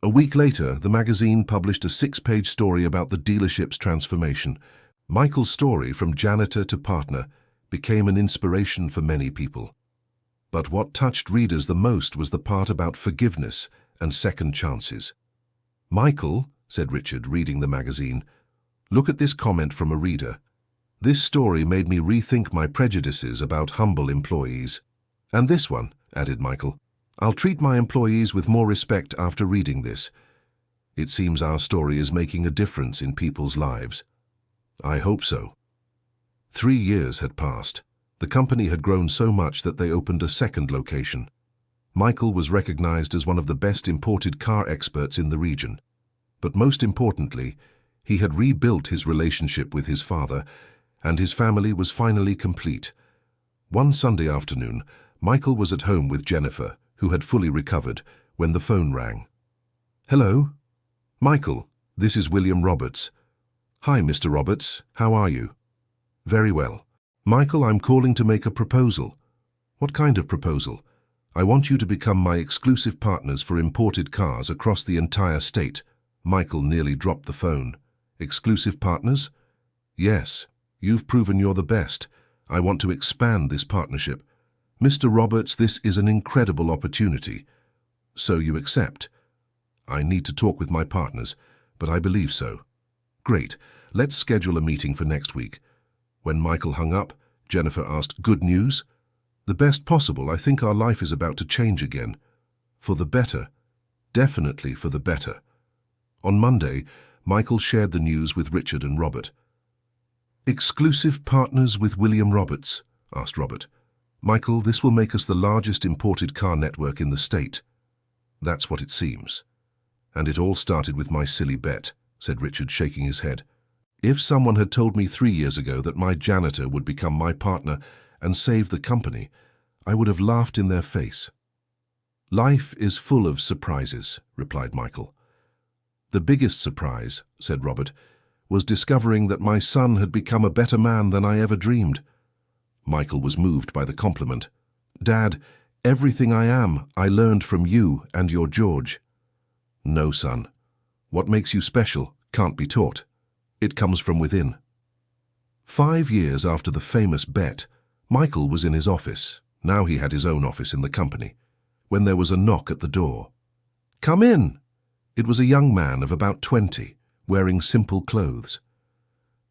Speaker 1: A week later, the magazine published a 6-page story about the dealership's transformation. Michael's story, from janitor to partner, became an inspiration for many people. But what touched readers the most was the part about forgiveness and second chances. "Michael," said Richard, reading the magazine, "look at this comment from a reader. This story made me rethink my prejudices about humble employees." "And this one," added Michael, "I'll treat my employees with more respect after reading this. It seems our story is making a difference in people's lives." "I hope so." 3 years had passed. The company had grown so much that they opened a second location. Michael was recognized as one of the best imported car experts in the region. But most importantly, he had rebuilt his relationship with his father, and his family was finally complete. One Sunday afternoon, Michael was at home with Jennifer, who had fully recovered, when the phone rang. "Hello? Michael, this is William Roberts." "Hi, Mr. Roberts. How are you?" "Very well." "Michael, I'm calling to make a proposal." "What kind of proposal?" "I want you to become my exclusive partners for imported cars across the entire state." Michael nearly dropped the phone. "Exclusive partners?" "Yes. You've proven you're the best. I want to expand this partnership." "Mr. Roberts, this is an incredible opportunity." "So you accept?" "I need to talk with my partners, but I believe so." "Great. Let's schedule a meeting for next week." When Michael hung up, Jennifer asked, "Good news?" "The best possible. I think our life is about to change again." "For the better?" "Definitely for the better." On Monday, Michael shared the news with Richard and Robert. "Exclusive partners with William Roberts?" asked Robert. "Michael, this will make us the largest imported car network in the state." "That's what it seems." "And it all started with my silly bet," said Richard, shaking his head. "If someone had told me 3 years ago that my janitor would become my partner and save the company, I would have laughed in their face." "Life is full of surprises," replied Michael. "The biggest surprise," said Robert, "was discovering that my son had become a better man than I ever dreamed." Michael was moved by the compliment. "Dad, everything I am, I learned from you and your George." "No, son. What makes you special can't be taught. It comes from within." 5 years after the famous bet, Michael was in his office. Now he had his own office in the company, when there was a knock at the door. "Come in." It was a young man of about 20, wearing simple clothes.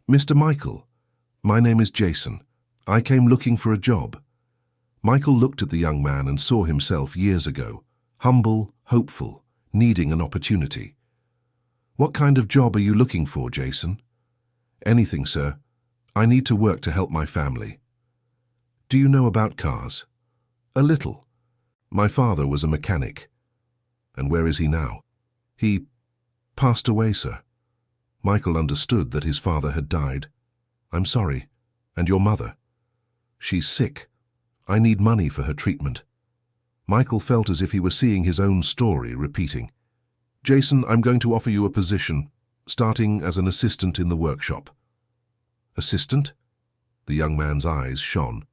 Speaker 1: "Mr. Michael, my name is Jason. I came looking for a job." Michael looked at the young man and saw himself years ago, humble, hopeful, needing an opportunity. "What kind of job are you looking for, Jason?" "Anything, sir. I need to work to help my family." "Do you know about cars?" "A little. My father was a mechanic." "And where is he now?" "He passed away, sir." Michael understood that his father had died. "I'm sorry. And your mother?" "She's sick. I need money for her treatment." Michael felt as if he were seeing his own story repeating. "Jason, I'm going to offer you a position, starting as an assistant in the workshop." "Assistant?" The young man's eyes shone.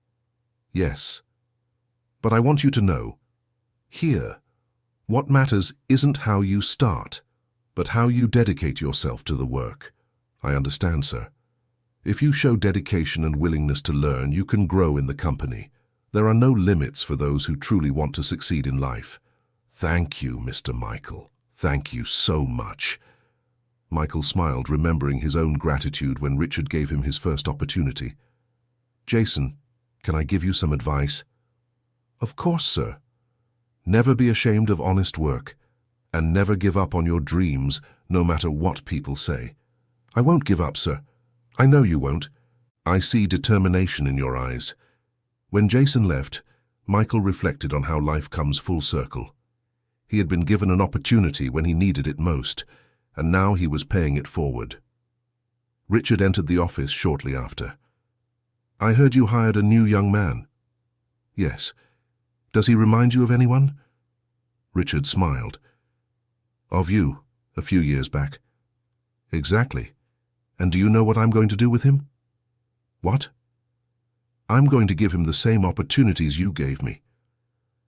Speaker 1: "Yes. But I want you to know, here, what matters isn't how you start, but how you dedicate yourself to the work." "I understand, sir." "If you show dedication and willingness to learn, you can grow in the company. There are no limits for those who truly want to succeed in life." "Thank you, Mr. Michael. Thank you so much." Michael smiled, remembering his own gratitude when Richard gave him his first opportunity. "Jason, can I give you some advice?" "Of course, sir." "Never be ashamed of honest work, and never give up on your dreams, no matter what people say." "I won't give up, sir." "I know you won't. I see determination in your eyes." When Jason left, Michael reflected on how life comes full circle. He had been given an opportunity when he needed it most, and now he was paying it forward. Richard entered the office shortly after. I heard you hired a new young man. Yes. Does he remind you of anyone? Richard smiled. Of you, a few years back. Exactly. And do you know what I'm going to do with him? What? I'm going to give him the same opportunities you gave me.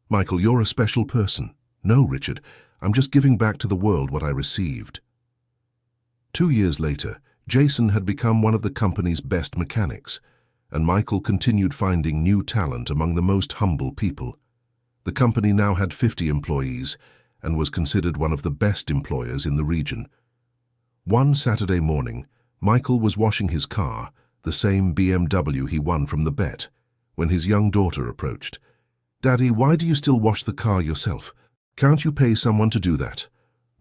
Speaker 1: Michael, you're a special person. No, Richard, I'm just giving back to the world what I received. 2 years later, Jason had become one of the company's best mechanics, and Michael continued finding new talent among the most humble people. The company now had 50 employees and was considered one of the best employers in the region. One Saturday morning, Michael was washing his car, the same BMW he won from the bet, when his young daughter approached. "Daddy, why do you still wash the car yourself? Can't you pay someone to do that?"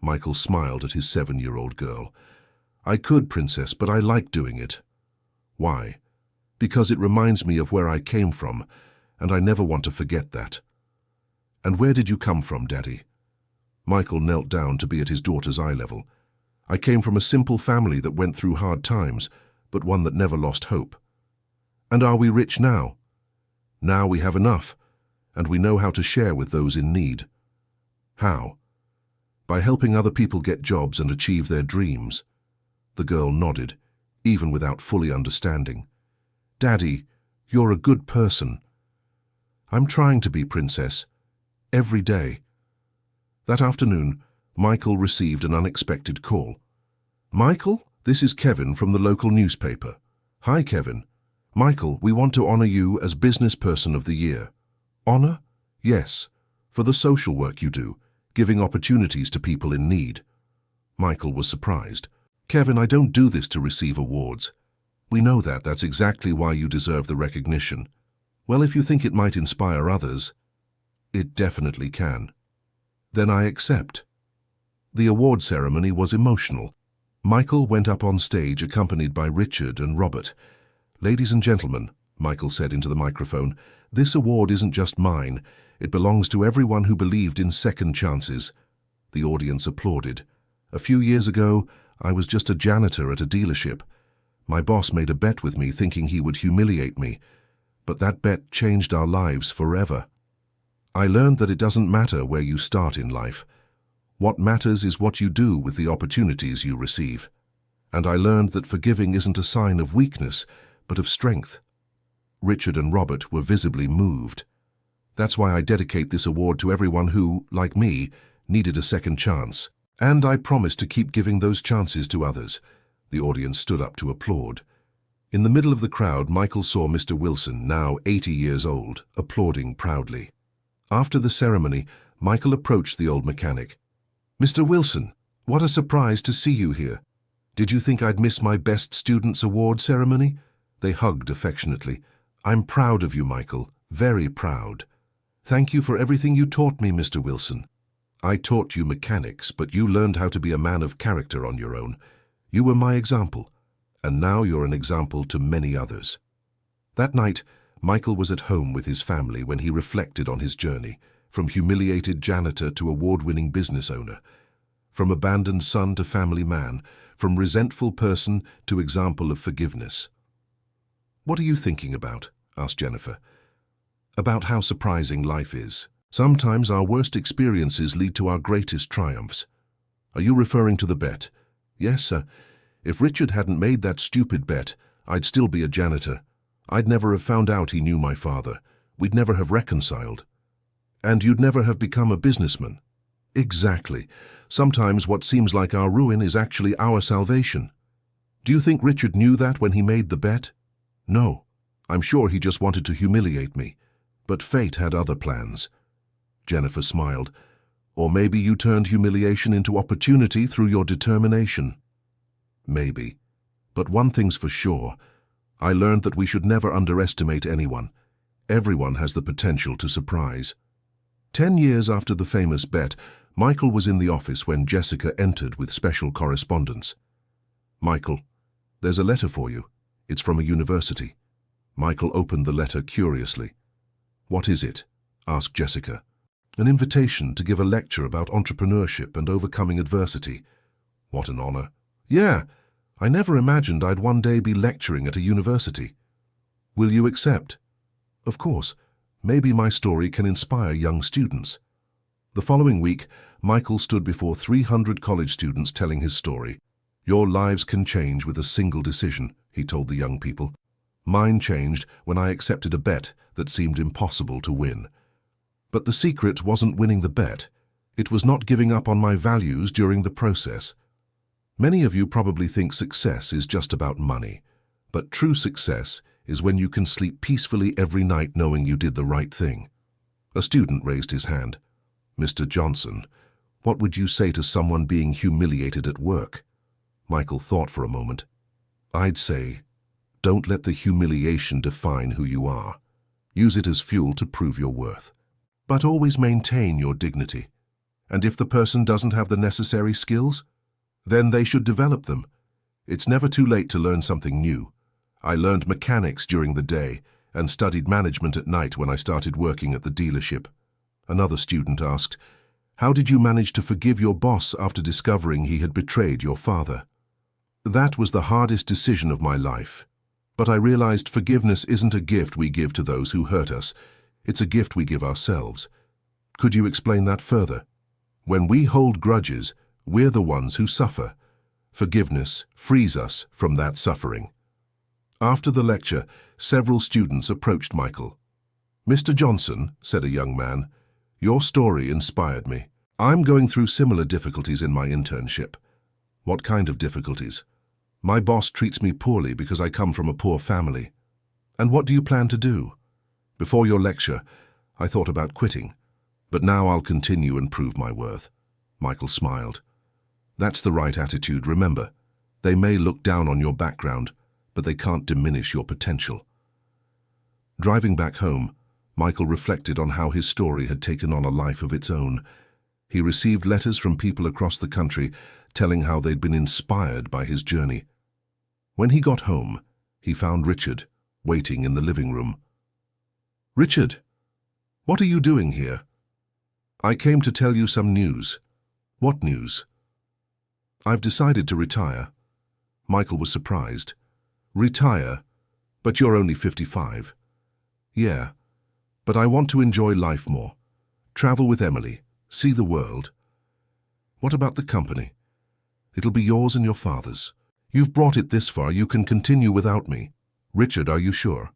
Speaker 1: Michael smiled at his 7-year-old girl. "I could, Princess, but I like doing it." "Why?" "Because it reminds me of where I came from, and I never want to forget that." "And where did you come from, Daddy?" Michael knelt down to be at his daughter's eye level. "I came from a simple family that went through hard times, but one that never lost hope." "And are we rich now?" "Now we have enough, and we know how to share with those in need." "How?" "By helping other people get jobs and achieve their dreams." The girl nodded, even without fully understanding. "Daddy, you're a good person." "I'm trying to be, Princess. Every day." That afternoon, Michael received an unexpected call. "Michael, this is Kevin from the local newspaper." "Hi, Kevin." "Michael, we want to honor you as Business Person of the Year." "Honor?" "Yes, for the social work you do, giving opportunities to people in need." Michael was surprised. "Kevin, I don't do this to receive awards." "We know that. That's exactly why you deserve the recognition." "Well, if you think it might inspire others." "It definitely can." "Then I accept." The award ceremony was emotional. Michael went up on stage accompanied by Richard and Robert. "Ladies and gentlemen," Michael said into the microphone, "this award isn't just mine. It belongs to everyone who believed in second chances." The audience applauded. "A few years ago, I was just a janitor at a dealership. My boss made a bet with me thinking he would humiliate me, but that bet changed our lives forever. I learned that it doesn't matter where you start in life. What matters is what you do with the opportunities you receive. And I learned that forgiving isn't a sign of weakness, but of strength." Richard and Robert were visibly moved. "That's why I dedicate this award to everyone who, like me, needed a second chance. And I promise to keep giving those chances to others." The audience stood up to applaud. In the middle of the crowd, Michael saw Mr. Wilson, now 80 years old, applauding proudly. After the ceremony, Michael approached the old mechanic. "Mr. Wilson, what a surprise to see you here. Did you think I'd miss my Best Students Award ceremony?" They hugged affectionately. "I'm proud of you, Michael, very proud." "Thank you for everything you taught me, Mr. Wilson." "I taught you mechanics, but you learned how to be a man of character on your own. You were my example, and now you're an example to many others." That night, Michael was at home with his family when he reflected on his journey, from humiliated janitor to award-winning business owner, from abandoned son to family man, from resentful person to example of forgiveness. "What are you thinking about?" asked Jennifer. "About how surprising life is. Sometimes our worst experiences lead to our greatest triumphs." "Are you referring to the bet?" "Yes, sir. If Richard hadn't made that stupid bet, I'd still be a janitor. I'd never have found out he knew my father. We'd never have reconciled." "And you'd never have become a businessman." "Exactly. Sometimes what seems like our ruin is actually our salvation." "Do you think Richard knew that when he made the bet?" "No. I'm sure he just wanted to humiliate me. But fate had other plans." Jennifer smiled. "Or maybe you turned humiliation into opportunity through your determination." "Maybe. But one thing's for sure. I learned that we should never underestimate anyone. Everyone has the potential to surprise." 10 years after the famous bet, Michael was in the office when Jessica entered with special correspondence. "Michael, there's a letter for you. It's from a university." Michael opened the letter curiously. "What is it?" asked Jessica. "An invitation to give a lecture about entrepreneurship and overcoming adversity." "What an honor." "Yeah, I never imagined I'd one day be lecturing at a university." Will you accept? Of course. Maybe my story can inspire young students. The following week, Michael stood before 300 college students telling his story. Your lives can change with a single decision, he told the young people. Mine changed when I accepted a bet that seemed impossible to win. But the secret wasn't winning the bet. It was not giving up on my values during the process. Many of you probably think success is just about money, but true success is when you can sleep peacefully every night knowing you did the right thing. A student raised his hand. Mr. Johnson, what would you say to someone being humiliated at work? Michael thought for a moment. I'd say, don't let the humiliation define who you are. Use it as fuel to prove your worth. But always maintain your dignity. And if the person doesn't have the necessary skills, then they should develop them. It's never too late to learn something new. I learned mechanics during the day and studied management at night when I started working at the dealership. Another student asked, how did you manage to forgive your boss after discovering he had betrayed your father? That was the hardest decision of my life. But I realized forgiveness isn't a gift we give to those who hurt us. It's a gift we give ourselves. Could you explain that further? When we hold grudges, we're the ones who suffer. Forgiveness frees us from that suffering. After the lecture, several students approached Michael. Mr. Johnson, said a young man, your story inspired me. I'm going through similar difficulties in my internship. What kind of difficulties? My boss treats me poorly because I come from a poor family. And what do you plan to do? Before your lecture, I thought about quitting, but now I'll continue and prove my worth. Michael smiled. That's the right attitude, remember. They may look down on your background, but they can't diminish your potential. Driving back home, Michael reflected on how his story had taken on a life of its own. He received letters from people across the country telling how they'd been inspired by his journey. When he got home, he found Richard waiting in the living room. Richard, what are you doing here? I came to tell you some news. What news? I've decided to retire. Michael was surprised. Retire? But you're only 55. Yeah, but I want to enjoy life more. Travel with Emily, see the world. What about the company? It'll be yours and your father's. You've brought it this far, you can continue without me. Richard, are you sure?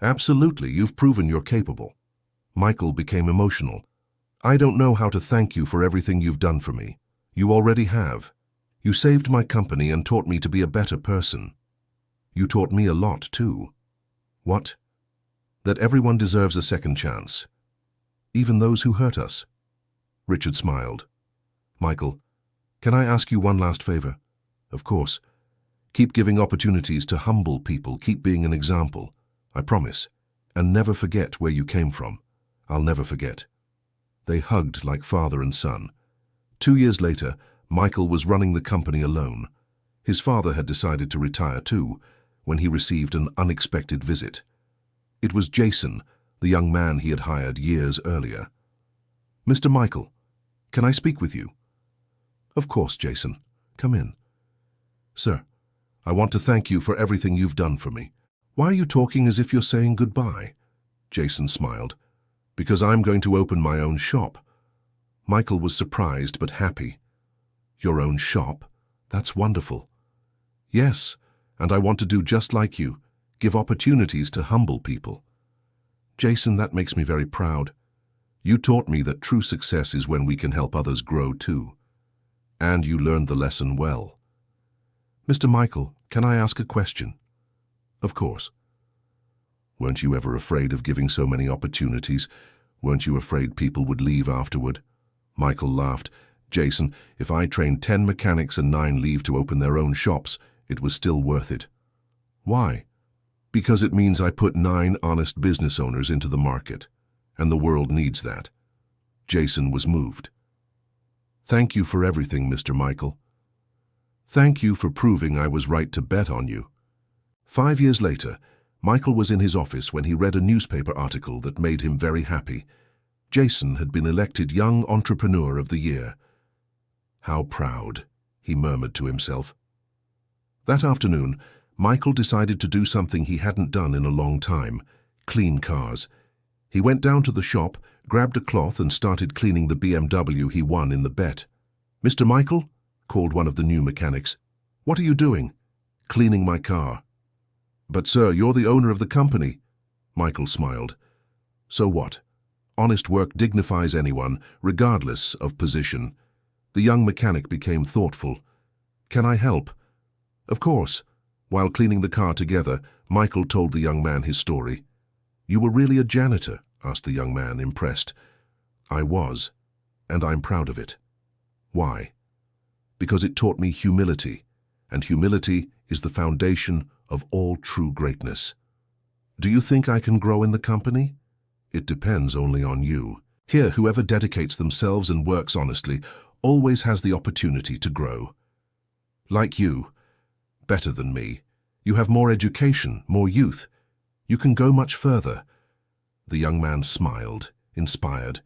Speaker 1: Absolutely, you've proven you're capable. Michael became emotional. I don't know how to thank you for everything you've done for me. You already have. You saved my company and taught me to be a better person. You taught me a lot, too. What? That everyone deserves a second chance. Even those who hurt us. Richard smiled. Michael, can I ask you one last favor? Of course. Keep giving opportunities to humble people. Keep being an example. I promise. And never forget where you came from. I'll never forget. They hugged like father and son. 2 years later, Michael was running the company alone. His father had decided to retire too, when he received an unexpected visit. It was Jason, the young man he had hired years earlier. Mr. Michael, can I speak with you? Of course, Jason. Come in. Sir, I want to thank you for everything you've done for me. Why are you talking as if you're saying goodbye? Jason smiled. Because I'm going to open my own shop. Michael was surprised but happy. Your own shop? That's wonderful. Yes, and I want to do just like you, give opportunities to humble people. Jason, that makes me very proud. You taught me that true success is when we can help others grow too. And you learned the lesson well. Mr. Michael, can I ask a question? Of course. Weren't you ever afraid of giving so many opportunities? Weren't you afraid people would leave afterward? Michael laughed. Jason, if I trained 10 mechanics and 9 leave to open their own shops, it was still worth it. Why? Because it means I put 9 honest business owners into the market, and the world needs that. Jason was moved. Thank you for everything, Mr. Michael. Thank you for proving I was right to bet on you. 5 years later, Michael was in his office when he read a newspaper article that made him very happy. Jason had been elected Young Entrepreneur of the Year. How proud, he murmured to himself. That afternoon, Michael decided to do something he hadn't done in a long time: clean cars. He went down to the shop, grabbed a cloth and started cleaning the BMW he won in the bet. "Mr. Michael?" called one of the new mechanics. "What are you doing?" "Cleaning my car." "But sir, you're the owner of the company." Michael smiled. "So what? Honest work dignifies anyone, regardless of position." The young mechanic became thoughtful. "Can I help?" "Of course." While cleaning the car together, Michael told the young man his story. "You were really a janitor?" asked the young man, impressed. "I was, and I'm proud of it." "Why?" "Because it taught me humility, and humility is the foundation of all true greatness." "Do you think I can grow in the company?" "It depends only on you. Here, whoever dedicates themselves and works honestly always has the opportunity to grow." "Like you. Better than me. You have more education, more youth. You can go much further." The young man smiled, inspired.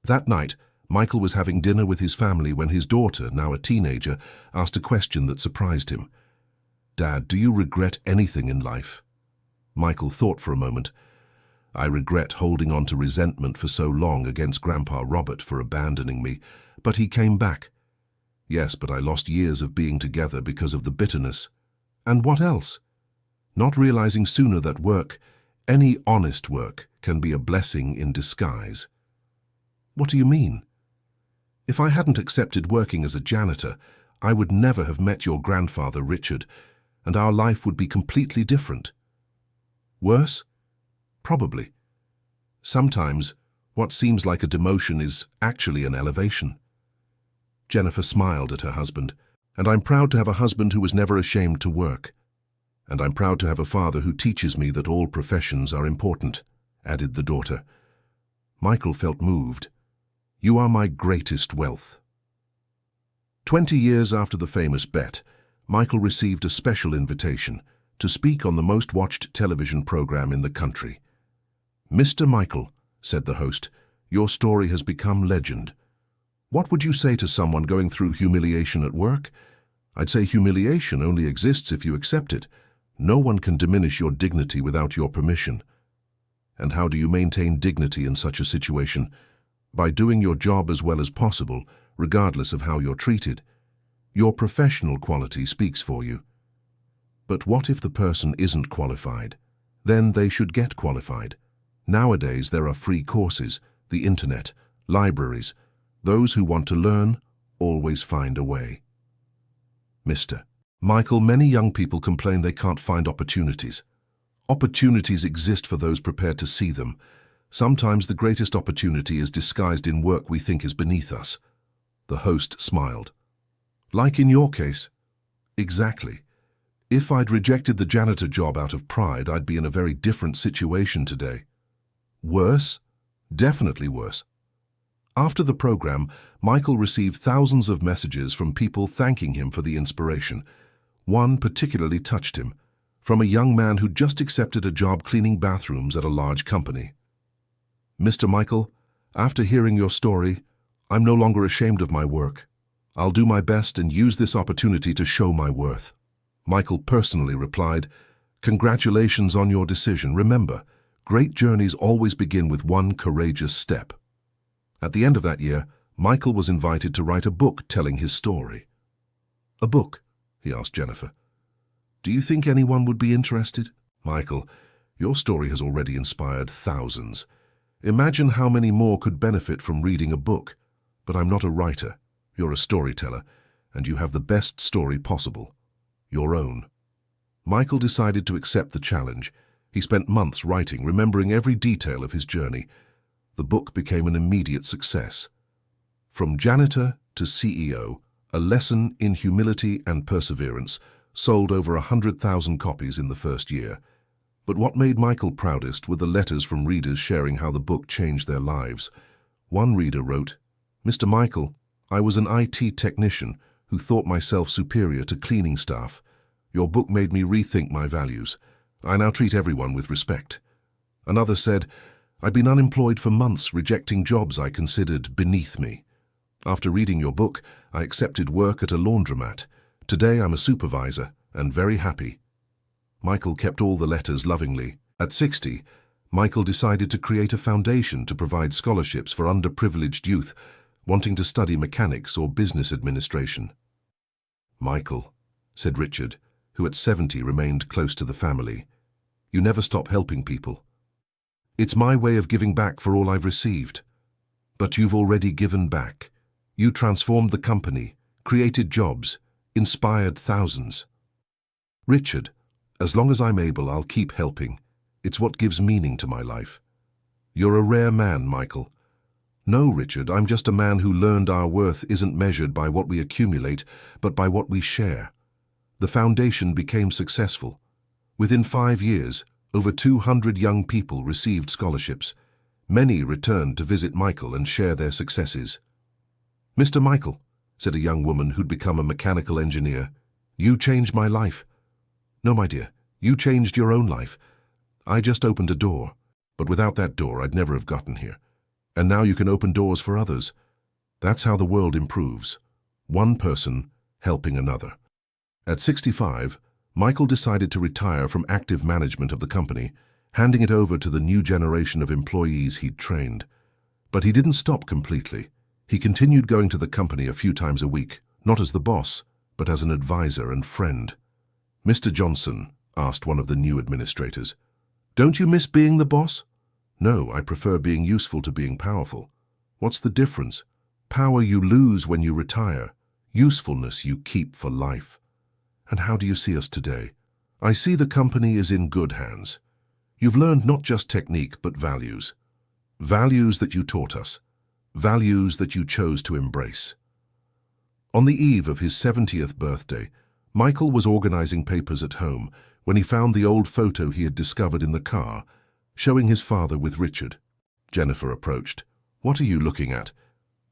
Speaker 1: That night, Michael was having dinner with his family when his daughter, now a teenager, asked a question that surprised him. "Dad, do you regret anything in life?" Michael thought for a moment. "I regret holding on to resentment for so long against Grandpa Robert for abandoning me, but he came back. Yes, but I lost years of being together because of the bitterness." "And what else?" "Not realizing sooner that work, any honest work, can be a blessing in disguise." "What do you mean?" "If I hadn't accepted working as a janitor, I would never have met your grandfather, Richard, and our life would be completely different." "Worse?" "Probably. Sometimes, what seems like a demotion is actually an elevation." Jennifer smiled at her husband. "And I'm proud to have a husband who was never ashamed to work. And I'm proud to have a father who teaches me that all professions are important," added the daughter. Michael felt moved. "You are my greatest wealth." 20 years after the famous bet, Michael received a special invitation to speak on the most watched television program in the country. "Mr. Michael," said the host, "your story has become legend. What would you say to someone going through humiliation at work? I'd say humiliation only exists if you accept it. No one can diminish your dignity without your permission." "And how do you maintain dignity in such a situation?" "By doing your job as well as possible, regardless of how you're treated. Your professional quality speaks for you." "But what if the person isn't qualified? Then they should get qualified. Nowadays there are free courses, the internet, libraries. Those who want to learn always find a way." Mr. Michael, many young people complain they can't find opportunities. Opportunities exist for those prepared to see them. Sometimes the greatest opportunity is disguised in work we think is beneath us. The host smiled. "Like in your case?" "Exactly. If I'd rejected the janitor job out of pride, I'd be in a very different situation today." "Worse?" "Definitely worse." After the program, Michael received thousands of messages from people thanking him for the inspiration. One particularly touched him, from a young man who just accepted a job cleaning bathrooms at a large company. "Mr. Michael, after hearing your story, I'm no longer ashamed of my work. I'll do my best and use this opportunity to show my worth." Michael personally replied, "Congratulations on your decision. Remember, great journeys always begin with one courageous step." At the end of that year, Michael was invited to write a book telling his story. "A book?" he asked Jennifer. "Do you think anyone would be interested?" "Michael, your story has already inspired thousands. Imagine how many more could benefit from reading a book. But I'm not a writer. You're a storyteller, and you have the best story possible. Your own." Michael decided to accept the challenge. He spent months writing, remembering every detail of his journey. The book became an immediate success. From Janitor to CEO, A Lesson in Humility and Perseverance, sold over 100,000 copies in the first year. But what made Michael proudest were the letters from readers sharing how the book changed their lives. One reader wrote, "Mr. Michael, I was an IT technician who thought myself superior to cleaning staff. Your book made me rethink my values. I now treat everyone with respect." Another said, "I'd been unemployed for months, rejecting jobs I considered beneath me. After reading your book, I accepted work at a laundromat. Today I'm a supervisor and very happy." Michael kept all the letters lovingly. At 60, Michael decided to create a foundation to provide scholarships for underprivileged youth wanting to study mechanics or business administration. "Michael," said Richard, who at 70 remained close to the family, "you never stop helping people. It's my way of giving back for all I've received. But you've already given back. You transformed the company, created jobs, inspired thousands." "Richard, as long as I'm able, I'll keep helping. It's what gives meaning to my life." "You're a rare man, Michael." "No, Richard, I'm just a man who learned our worth isn't measured by what we accumulate, but by what we share." The foundation became successful. Within 5 years, over 200 young people received scholarships. Many returned to visit Michael and share their successes. "Mr. Michael," said a young woman who'd become a mechanical engineer, "you changed my life." "No, my dear, you changed your own life. I just opened a door, but without that door I'd never have gotten here. And now you can open doors for others. That's how the world improves. One person helping another." At 65, Michael decided to retire from active management of the company, handing it over to the new generation of employees he'd trained. But he didn't stop completely. He continued going to the company a few times a week, not as the boss, but as an advisor and friend. "Mr. Johnson," asked one of the new administrators, "don't you miss being the boss?" "No, I prefer being useful to being powerful." "What's the difference? Power you lose when you retire. Usefulness you keep for life." "And how do you see us today?" "I see the company is in good hands. You've learned not just technique, but values. Values that you taught us. Values that you chose to embrace." On the eve of his 70th birthday, Michael was organizing papers at home when he found the old photo he had discovered in the car, showing his father with Richard. Jennifer approached. "What are you looking at?"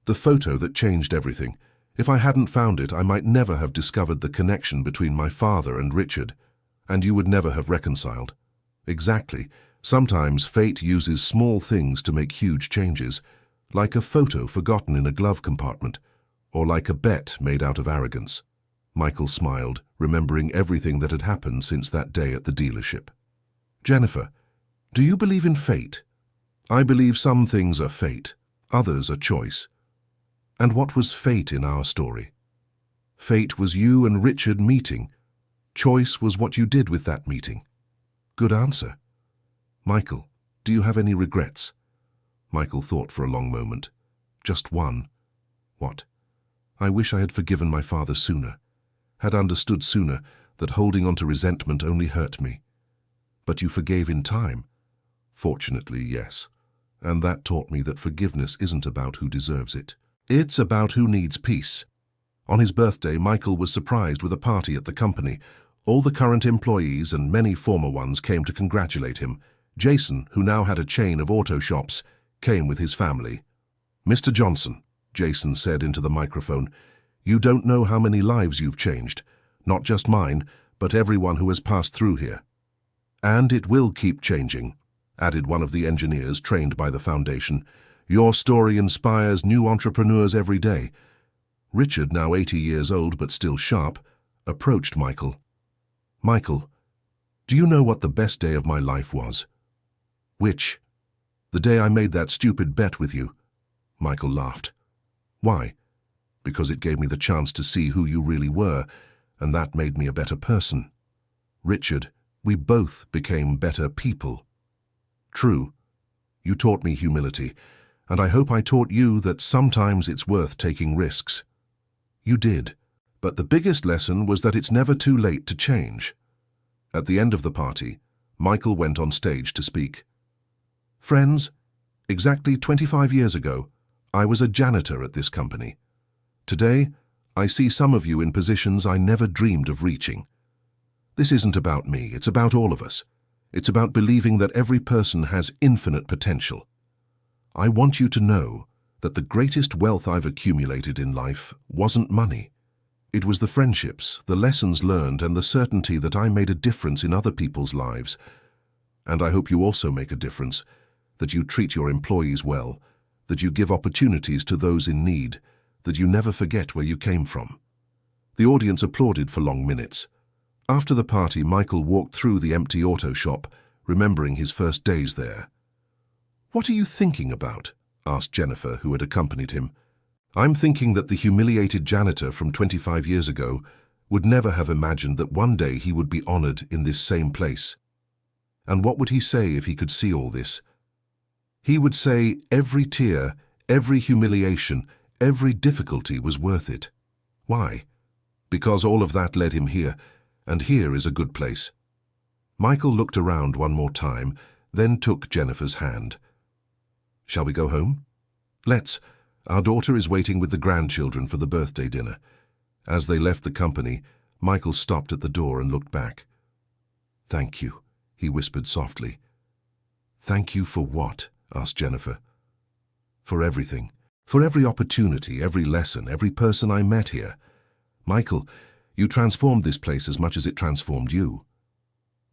Speaker 1: "The photo that changed everything. If I hadn't found it, I might never have discovered the connection between my father and Richard, and you would never have reconciled." "Exactly. Sometimes fate uses small things to make huge changes, like a photo forgotten in a glove compartment, or like a bet made out of arrogance." Michael smiled, remembering everything that had happened since that day at the dealership. "Jennifer, do you believe in fate?" "I believe some things are fate, others are choice." "And what was fate in our story?" "Fate was you and Richard meeting. Choice was what you did with that meeting." "Good answer." "Michael, do you have any regrets?" Michael thought for a long moment. "Just one." "What?" "I wish I had forgiven my father sooner, had understood sooner that holding on to resentment only hurt me." "But you forgave in time?" "Fortunately, yes. And that taught me that forgiveness isn't about who deserves it. It's about who needs peace." On his birthday, Michael was surprised with a party at the company. All the current employees and many former ones came to congratulate him. Jason, who now had a chain of auto shops, came with his family. "Mr. Johnson," Jason said into the microphone, "you don't know how many lives you've changed. Not just mine, but everyone who has passed through here." "And it will keep changing," added one of the engineers trained by the foundation. "Your story inspires new entrepreneurs every day." Richard, now 80 years old but still sharp, approached Michael. "Michael, do you know what the best day of my life was?" "Which?" "The day I made that stupid bet with you." Michael laughed. "Why?" "Because it gave me the chance to see who you really were, and that made me a better person." "Richard, we both became better people." "True. You taught me humility, and I hope I taught you that sometimes it's worth taking risks." "You did, but the biggest lesson was that it's never too late to change." At the end of the party, Michael went on stage to speak. "Friends, exactly 25 years ago, I was a janitor at this company. Today, I see some of you in positions I never dreamed of reaching. This isn't about me, it's about all of us. It's about believing that every person has infinite potential. I want you to know that the greatest wealth I've accumulated in life wasn't money. It was the friendships, the lessons learned, and the certainty that I made a difference in other people's lives. And I hope you also make a difference, that you treat your employees well, that you give opportunities to those in need, that you never forget where you came from." The audience applauded for long minutes. After the party, Michael walked through the empty auto shop, remembering his first days there. "What are you thinking about?" asked Jennifer, who had accompanied him. "I'm thinking that the humiliated janitor from 25 years ago would never have imagined that one day he would be honored in this same place. And what would he say if he could see all this? He would say every tear, every humiliation, every difficulty was worth it. Why? Because all of that led him here, and here is a good place." Michael looked around one more time, then took Jennifer's hand. "Shall we go home?" "Let's. Our daughter is waiting with the grandchildren for the birthday dinner." As they left the company, Michael stopped at the door and looked back. "Thank you," he whispered softly. "Thank you for what?" asked Jennifer. "For everything. For every opportunity, every lesson, every person I met here. Michael, you transformed this place as much as it transformed you."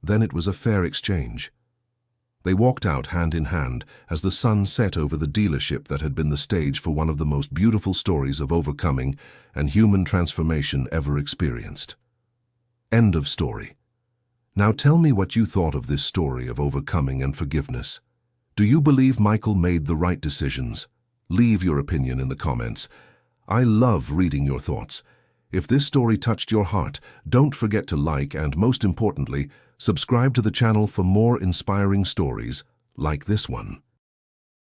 Speaker 1: Then it was a fair exchange. They walked out hand in hand as the sun set over the dealership that had been the stage for one of the most beautiful stories of overcoming and human transformation ever experienced. End of story. Now tell me what you thought of this story of overcoming and forgiveness. Do you believe Michael made the right decisions? Leave your opinion in the comments. I love reading your thoughts. If this story touched your heart, don't forget to like and, most importantly, subscribe to the channel for more inspiring stories like this one.